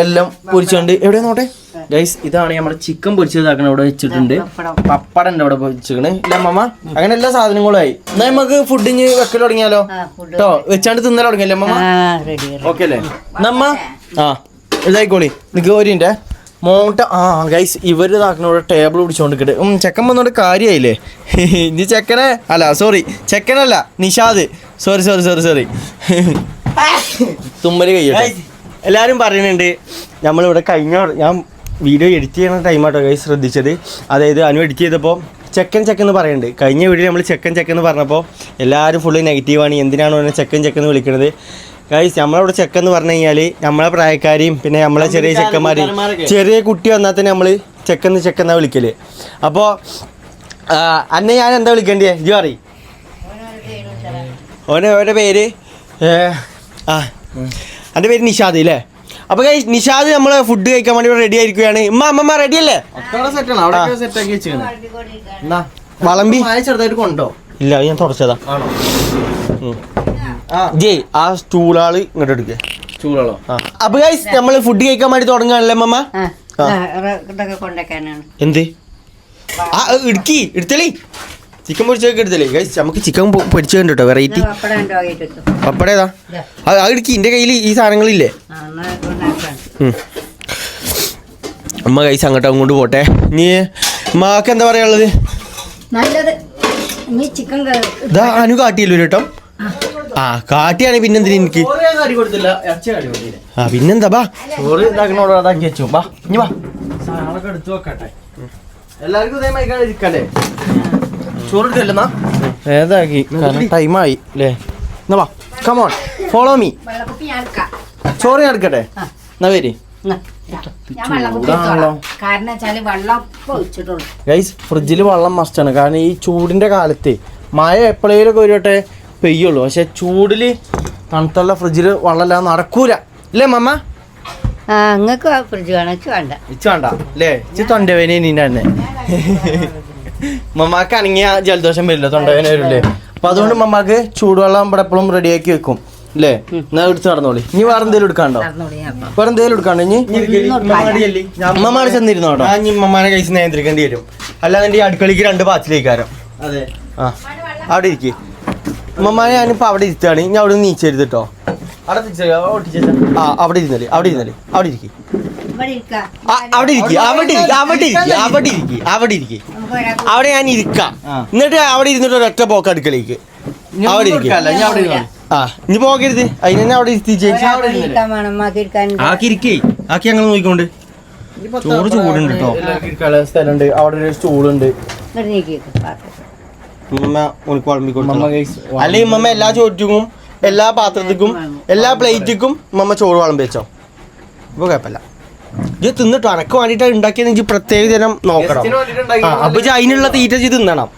എല്ലാം പൊരിച്ചുകൊണ്ട് എവിടെ നോട്ടെ ഗൈസ്. ഇതാണ് നമ്മുടെ ചിക്കൻ പൊരിച്ചതാക്കണ ഇവിടെ വെച്ചിട്ടുണ്ട്. പപ്പടം ഉണ്ട് ഇവിടെ പൊരിച്ചിക്കണ് ഇല്ല മമ്മ. അങ്ങനെ എല്ലാ സാധനങ്ങളും ആയി. എന്നാ നമുക്ക് ഫുഡിന് വെക്കൽ തുടങ്ങിയാലോ കേട്ടോ? വെച്ചാണ്ട് തിന്നൽ തുടങ്ങിയല്ലേ മമ്മ? ഓക്കെ അല്ലേ നമ്മ? ആ ഇതായിക്കോളി. നിക്ക് ഓരിന്റെ മോട്ട. ആ ഗൈസ് ഇവര് ഇതാക്കണ ഇവിടെ ടേബിൾ പിടിച്ചോണ്ടിരിക്കട്ടെ. ചെക്കൻ വന്നോണ്ട് കാര്യമായില്ലേ? ഇനി ചെക്കനെ അല്ല സോറി ചെക്കനല്ല നിഷാദ്. സോറി തുമ്മല് കഴിയട്ടെ. എല്ലാവരും പറയുന്നുണ്ട് നമ്മളിവിടെ ഞാൻ വീഡിയോ എഡിറ്റ് ചെയ്യുന്ന ടൈമാട്ടോ ഗൈസ് ശ്രദ്ധിച്ചത്. അതായത് അനു എഡിറ്റ് ചെയ്തപ്പോൾ ചെക്കൻ എന്ന് പറയുന്നുണ്ട്. കഴിഞ്ഞ വീഡിയോ നമ്മൾ ചെക്കൻ എന്ന് പറഞ്ഞപ്പോൾ എല്ലാവരും ഫുള്ള് നെഗറ്റീവാണ്. എന്തിനാണ് അവനെ ചെക്കൻ എന്ന് വിളിക്കുന്നത്? ഗൈസ് നമ്മളവിടെ എന്ന് പറഞ്ഞു കഴിഞ്ഞാൽ നമ്മളെ പ്രായക്കാരെയും പിന്നെ നമ്മളെ ചെറിയ ചെക്കന്മാരെയും ചെറിയ കുട്ടി വന്നാൽ തന്നെ നമ്മൾ ചെക്കെന്നാ വിളിക്കല്. അപ്പോൾ അന്നെ ഞാൻ എന്താ വിളിക്കേണ്ടിയേ ജി അറി? ഓൻ്റെ പേര് എൻ്റെ പേര് നിഷാദ് അല്ലേ? അപ്പോൾ ഗൈസ് നിഷാദ് നമ്മൾ ഫുഡ് കഴിക്കാൻ വേണ്ടി റെഡി ആയിരിക്കുകയാണ്. അമ്മമ്മ റെഡി അല്ലേ? വളമ്പി ചെറുതായിട്ട് കൊണ്ടോ? ഇല്ല ഞാൻ തുടച്ചതാ. ജേ ആ സ്റ്റൂളാള് ഇങ്ങോട്ട് എടുക്കുക. ചൂടാളോ? അപ്പൊ ഗൈസ് നമ്മൾ ഫുഡ് കഴിക്കാൻ വേണ്ടി തുടങ്ങാനല്ലേ അമ്മമ്മ? ഇതൊക്കെ കൊണ്ടൊക്കെയാണ്. എന്ത് എടുത്തലേ ചിക്കൻ പൊരിച്ചൊക്കെ എടുത്തല്ലേ ഗൈസ്? നമുക്ക് ചിക്കൻ പൊരിച്ചു കണ്ടോ വെറൈറ്റി പപ്പടേതാ അത് ഇടുക്കി. എൻ്റെ കയ്യിൽ ഈ സാധനങ്ങളില്ലേ? അമ്മ ഗൈസ് അങ്ങോട്ട് പോട്ടെ. നീ അമ്മക്ക് എന്താ പറയാനുള്ളത്? നല്ലത് ഇനി ചിക്കൻ ഇതാ അനു കാട്ടിയല്ലോ കേട്ടോ. ആ കാട്ടിയാണ് പിന്നെന്തിനാ എനിക്ക്? ആ പിന്നെന്താ ബാ ചോറ് ഇതാക്കണോട് അതാക്കി വെച്ചു. ബാ ഇനി വാ സാധനങ്ങളൊക്കെ എടുത്തു വെക്കട്ടെ. എല്ലാവർക്കും ഇതേ മൈക്കാണ് ഇരിക്കല്ലേ? ചോറ് എടുക്കല്ലെന്നാ ഏതാക്കി ടൈമായി അല്ലേ? എന്നാ വാ കമോൺ ഫോളോ മീ. ചോറ് ഞാൻ എടുക്കട്ടെ? എന്നാ പേര് ഗൈസ് ഫ്രിഡ്ജിൽ വെള്ളം മസ്റ്റാണ്. കാരണം ഈ ചൂടിന്റെ കാലത്ത് മഴ എപ്പോഴേലൊക്കെ ഒരു വട്ടെ പെയ്യുള്ളൂ. പക്ഷെ ചൂടില് തണുത്തുള്ള ഫ്രിഡ്ജിൽ വെള്ളമില്ലാതെ നടക്കൂല അല്ലേ മമ്മ? നിങ്ങൾക്ക് ഫ്രിഡ്ജ് വേണം വേണ്ട ഇച്ച് വേണ്ട അല്ലേ? ഇച്ച് തൊണ്ടവേന നീന്റെ തന്നെ. മമ്മാക്ക് അണങ്ങിയ ജലദോഷം വരില്ല, തൊണ്ടവേന വരില്ലേ? അപ്പൊ അതുകൊണ്ട് മമ്മാക്ക് ചൂടുവെള്ളം ഇവിടെ എപ്പോഴും റെഡിയാക്കി വെക്കും അല്ലേ? എന്നാ എടുത്ത് നടന്നോളി. ഇനി വേറെ എന്തെങ്കിലും എടുക്കാണ്ടോ? വേറെ എന്തെങ്കിലും എടുക്കാണ്ടോ? ഇനി അമ്മമാരെ ചെന്നിരുന്നോ? ഞാൻ ഇമ്മമാനെ കഴിച്ച് നിയന്ത്രിക്കേണ്ടി വരും. അല്ലാതെ അടുക്കളയ്ക്ക് 2 പാച്ചിലേക്കാരോ. അതെ ആ അവിടെ ഇരിക്കും. ഉമ്മമാനെ ഞാനിപ്പോൾ അവിടെ ഇരുത്താണ്. ഞാൻ അവിടെ നിന്ന് നീച്ചരുത് കേട്ടോ. ആ അവിടെ ഇരുന്നല്ലേ അവിടെ ഇരിക്കും. അവിടെ ഞാൻ ഇരിക്കാം. എന്നിട്ട് അവിടെ ഇരുന്നിട്ട് ഒരൊറ്റ പോക്ക് അടുക്കളയ്ക്ക് അവിടെ ഇരിക്കും. ആ ഇനി പോകരുത്. അതിനെ അവിടെ ഇരുത്തിച്ചേ. ആക്കി ഞങ്ങൾ നോക്കിക്കൊണ്ട്. ചോറ് ചൂടുണ്ട് കേട്ടോ. സ്ഥലമുണ്ട് അവിടെ ഒരു സ്റ്റൂളുണ്ട്. ഉമ്മ ഉനക്ക് വിളമ്പി കൊടുക്കണം. അല്ലെങ്കിൽ ഉമ്മ എല്ലാ ചോറ്റുക്കും എല്ലാ പാത്രത്തിക്കും എല്ലാ പ്ലേറ്റിക്കും ഉമ്മ ചോറ് വിളമ്പി വെച്ചോ. അപ്പോൾ കുഴപ്പമില്ല. ഇത് തിന്നിട്ടോ അനക്ക് വേണ്ടിയിട്ടാണ് ഉണ്ടാക്കിയത്. എനിക്ക് പ്രത്യേക ദിനം നോക്കണം. അപ്പൊ അതിനുള്ള തീറ്റ ചെയ്ത് തിന്നണം.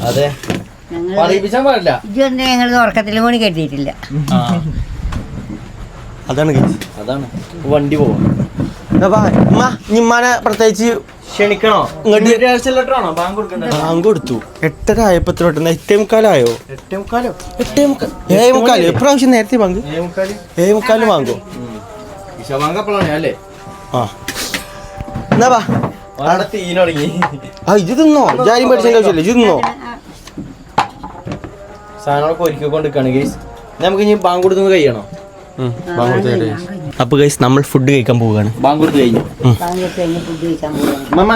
അതെ പറയിപ്പിച്ചാൻ പാടില്ല. ഇതൊന്നും ഞങ്ങൾ ഉറക്കത്തിലും കൂടി കെട്ടിയിട്ടില്ല. അതാണ് വണ്ടി പോവാ. ഉമ്മ ഇമ്മാനെ പ്രത്യേകിച്ച് ക്ഷണിക്കണോ? ഇങ്ങോട്ട് ബാങ്ക് കൊടുത്തു. 8:30 ആയപ്പോ എത്ര പെട്ടെന്ന് 8:45 8:45 എപ്രാവശ്യം നേരത്തെ ബാങ്ക് 7:45 വാങ്ങോ? അല്ലേ? ആ എന്നാ ബാ അവിടെ തീന തുടങ്ങി. ആ ഇത് തിന്നോ, ജാരി പഠിച്ചതിന്റെ ആവശ്യമില്ല, ഇത് തിന്നോ. സാധനങ്ങളൊക്കെ ഒരുക്കി കൊണ്ടിരിക്കുകയാണ് ഗൈസ്. നമുക്ക് ഇനി ബാങ്ക് കൊടുത്തൊന്ന് കഴിയണോ? അപ്പൊ ഗൈസ് നമ്മൾ ഫുഡ് കഴിക്കാൻ പോവുകയാണ്. ബാങ്ക് കൊടുത്ത് കഴിഞ്ഞു. ഫുഡ് കഴിക്കാൻ പോകാം. മമ്മ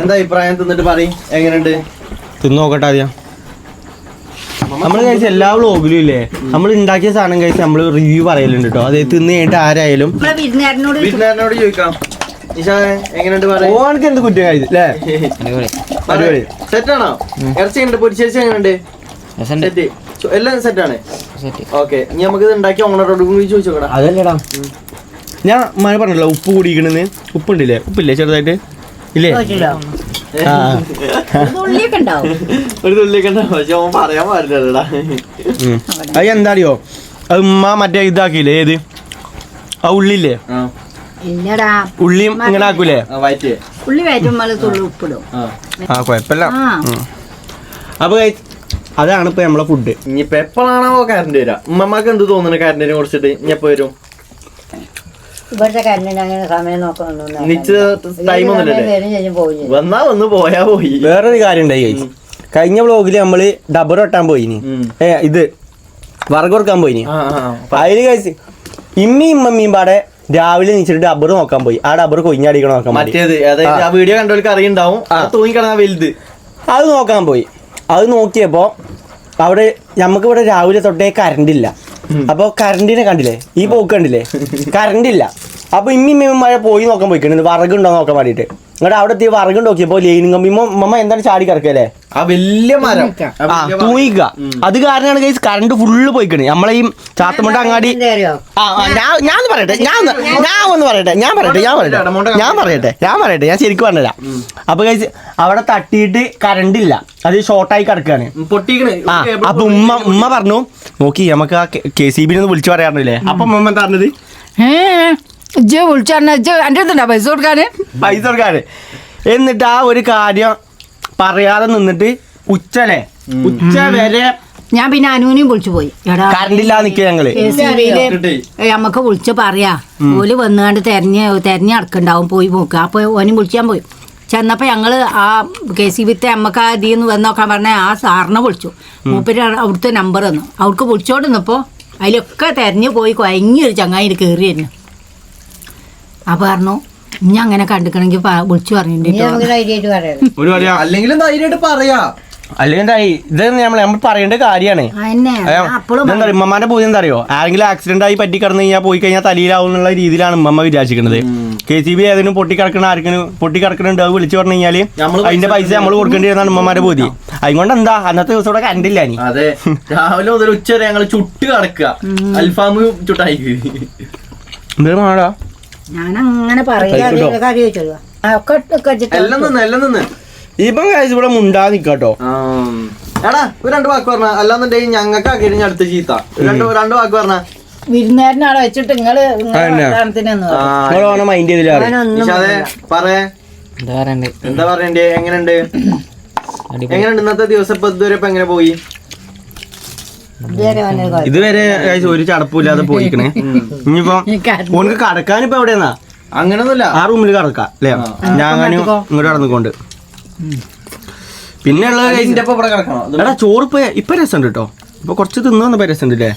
എന്താ അഭിപ്രായം തിന്നിട്ട് പറയും എങ്ങനെയുണ്ട്? തിന്ന് നോക്കട്ടെ ആദ്യം. നമ്മൾ കഴിച്ച എല്ലാ വ്ളോഗിലും ഇല്ലേ നമ്മൾ ഉണ്ടാക്കിയ സാധനം കഴിച്ച് നമ്മൾ റിവ്യൂ പറയലുണ്ട് കേട്ടോ. അത് തിന്ന് കഴിഞ്ഞിട്ട് ആരായാലും നമ്മളെ വിരുന്നുകാരനോട് വീട്ടുകാരനോട് ചോദിക്കാം. നിഷാദേ എങ്ങനെയുണ്ട് പറയും. ഓനക്ക് എന്ത് കുറ്റം കഴിച്ചു അല്ലേ? അടിപൊളി. സെറ്റാണോ? ഇറച്ചി ഉണ്ട്, പൊരിച്ചിറച്ചി എങ്ങനെയുണ്ട്? സെറ്റ്, എല്ലാം സെറ്റാണ്. ഓക്കെ, ഇനി നമുക്ക് ഇത് ഉണ്ടാക്കി ഓണറോട് കൂടി ചോദിച്ചോക്കടാ. അതല്ലേടാ ഞാൻ മഴ പറഞ്ഞല്ലോ ഉപ്പ് കൂടിക്കണെന്ന്. ഉപ്പുണ്ടില്ലേ? ഉപ്പില്ലേ ചെറുതായിട്ട്? ഇല്ലേ? ആ ഉള്ളിയൊക്കെ ഉണ്ടാവും. ഒരു തുള്ളിയൊക്കെ ഉണ്ടാവും, പക്ഷെ ഓൻ പറയാൻ പാടില്ലടാ. അത് എന്താ അറിയോ, അത് ഉമ്മ മറ്റേ ഇതാക്കിയില്ലേ, ഏത് ആ ഉള്ളില്ലേ, ഇല്ലടാ, ഉള്ളിയും ഇങ്ങനെ ആക്കൂലേ? വയറ്റ്. ഉള്ളി വയറ്റുമ്പോൾ തുള്ളി ഉപ്പിടും. ആ കുഴപ്പമില്ല. ആ അപ്പൊ അതാണ് ഇപ്പൊ നമ്മളെ ഫുഡ്. ഇനിയിപ്പോ എപ്പോഴാണോ കറണ്ട് വരാ? ഉമ്മമാക്ക് എന്ത് തോന്നുന്നു കറണ്ടിനെ കുറിച്ചിട്ട്? ഇനി എപ്പോ വരും? ഇവിടുത്തെ കരണ്ടിന് അങ്ങനെ സമയം നോക്കൊന്നും നിശ്ചിത ടൈം ഒന്നുമില്ലല്ലേ? വന്നാ വന്ന് പോയാ പോയി. വേറൊരു കാര്യം ഉണ്ടായി guys. കഴിഞ്ഞ വ്ളോഗില് നമ്മള് ഡബർ വെട്ടാൻ പോയിനി, ഇത് വറക് കൊടുക്കാൻ പോയിനി. അതില് കഴിച്ച് ഇമ്മയും പാടെ രാവിലെ നീച്ചിട്ട് ഡബർ നോക്കാൻ പോയി. ആ ഡബർ കൊഞ്ഞാടിക്കണം നോക്കാൻ വേണ്ടി. മറ്റേത് അതായത് ആ വീഡിയോ കണ്ടവർക്ക് അറിയുണ്ടാവും, തൂങ്ങിക്കിടന്ന വലുത്. അത് നോക്കാൻ പോയി. അത് നോക്കിയപ്പോ അവിടെ നമുക്ക് ഇവിടെ രാവിലെ തൊട്ടേ കറണ്ട് ഇല്ല. അപ്പൊ കറണ്ടിനെ കണ്ടില്ലേ, ഈ പോക്ക് കണ്ടില്ലേ, കറണ്ട് ഇല്ല. അപ്പൊ മഴ പോയി നോക്കാൻ പോയിക്കണ് വറകുണ്ടോ നോക്കാൻ വേണ്ടിട്ട്. എന്നിട്ട് അവിടെ എത്തി വറകുണ്ട് നോക്കിയപ്പോ ലൈനിങ് കമ്പി മമ്മ എന്താണ് ചാടി കിടക്കല്ലേ, ആ വലിയ മരം തൂങ്ങിക്ക. അത് കാരണമാണ് കൈസ് കറണ്ട് ഫുള്ള് പോയിക്കണ്. നമ്മളെ ഈ ചാത്തമുണ്ട അങ്ങാടി. ഞാൻ പറയട്ടെ ഞാൻ ശരിക്കും പറഞ്ഞുതരാം. അപ്പൊ കൈസ് അവിടെ തട്ടിയിട്ട് കറണ്ട് ഇല്ല, അത് ഷോർട്ടായി കിടക്കാണ്, പൊട്ടിക്കണ്. അപ്പൊ ഉമ്മ പറഞ്ഞു നോക്കി നമുക്ക് ആ KCB ഒന്ന് വിളിച്ചു പറയാറില്ലേ. അപ്പൊ ഉമ്മ എന്താ പറഞ്ഞത്, ഇജ്ജ് വിളിച്ചാ ഇജ്ജ് എൻ്റെ അടുത്തുണ്ടാ പൈസ കൊടുക്കാന്. എന്നിട്ട് ആ ഒരു കാര്യം പറയാതെ നിന്നിട്ട് ഉച്ച വരെ ഞാൻ പിന്നെ അനുവിനെയും വിളിച്ചു പോയി. കറണ്ട് ഇല്ലാതെ നിൽക്കുക ഞങ്ങള്. നമുക്ക് വിളിച്ച് പറയാ, ഓല് വന്നുകൊണ്ട് തെരഞ്ഞ് നടക്കണ്ടാവും, പോയി നോക്കുക. അപ്പൊ ഓനും വിളിച്ചാൻ പോയി. ചെന്നപ്പോ ഞങ്ങള് ആ KCB നമുക്ക് ആ ഇതിന്ന് വന്ന് നോക്കാൻ പറഞ്ഞ ആ സാറിനെ വിളിച്ചു. മൂപ്പര് അവിടുത്തെ നമ്പർ തന്നു. അവർക്ക് വിളിച്ചോണ്ടിരുന്നപ്പോ അതിലൊക്കെ തെരഞ്ഞു പോയി കൊയങ്ങി ഒരു ചങ്ങായി കയറി വരുന്നു. അപ്പൊ പറഞ്ഞു ഇനി അങ്ങനെ കണ്ടിക്കണമെങ്കിൽ വിളിച്ചു പറഞ്ഞിട്ടുണ്ട്. ഒരു പറയാ അല്ലെങ്കിലും ധൈര്യമായിട്ട് പറയാ. അല്ലെങ്കിൽ ഇത് നമ്മൾ പറയേണ്ട കാര്യമാണ്. എന്താ ഉമ്മമാരുടെ പൂജ എന്താ അറിയോ, ആരെങ്കിലും ആക്സിഡന്റ് ആയി പറ്റി കിടന്നു കഴിഞ്ഞാൽ പോയി കഴിഞ്ഞാൽ തലയിലാവും എന്നുള്ള രീതിയിലാണ് ഉമ്മ വിചാരിക്കുന്നത്. KCB ഏതെങ്കിലും പൊട്ടിക്കിടക്കണുണ്ട് അത് വിളിച്ചു പറഞ്ഞു കഴിഞ്ഞാല് അതിന്റെ പൈസ നമ്മൾ കൊടുക്കേണ്ടി വരുന്നതാണ് ഉമ്മമാരുടെ പൂതി. അതുകൊണ്ട് എന്താ അന്നത്തെ ദിവസം ഇവിടെ കണ്ടില്ല. അതെ, രാവിലെ മുതൽ ഉച്ച വരെ ഞങ്ങൾ ചുട്ട് കിടക്കുക, അൽഫാമ് ചുട്ടായി. എന്തൊരു മാടാ, ഞാനങ്ങനെ പറയാ എല്ലാം നിന്ന് ഇപ്പം കഴിച്ച് ഇവിടെ മുണ്ടാ നിക്കാട്ടോ. എടാ ഒരു 2 വാക്ക് പറഞ്ഞ, അല്ലാന്നുണ്ടെങ്കിൽ ഞങ്ങൾക്ക് ആക്കിയിട്ട് അടുത്ത ചീത്ത. 2 വാക്ക് പറഞ്ഞ വിരുന്നുകാരനാളെ വെച്ചിട്ട് നിങ്ങള് മൈൻഡ് ചെയ്തില്ല. എന്താ പറയണ്ടേ? എങ്ങനെയുണ്ട് ഇന്നത്തെ ദിവസം? ഇപ്പൊ ഇതുവരെ ഇപ്പൊ എങ്ങനെ പോയി? ഇതുവരെ ഒരു ചടപ്പില്ലാതെ പോയിക്കണേ. ഇനിയിപ്പോ ഓനക്ക് കടക്കാൻ ഇപ്പൊ എവിടെയാ? അങ്ങനൊന്നുമില്ല, ആ റൂമിൽ കടക്കാം അല്ലേ? ഞാനും ഇങ്ങോട്ട് കടന്നിക്കൊണ്ട്. പിന്നെ ഉള്ളത് ചോറ് ഇപ്പൊ രസമുണ്ട് കേട്ടോ. ഇപ്പൊ കുറച്ച് തിന്നു വന്നപ്പോ രസമുണ്ട് അല്ലേ?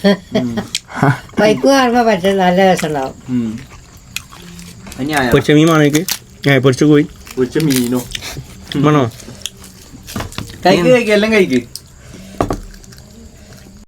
ബൈക്ക് കാണുമ്പോ പറ്റും, നല്ല രസമുണ്ടാവും. പൊരിച്ച മീൻ ആണെങ്കിൽ പൊരിച്ച കോഴി മീനോ വേണോ? കഴിക്ക്, എല്ലാം കഴിക്ക്.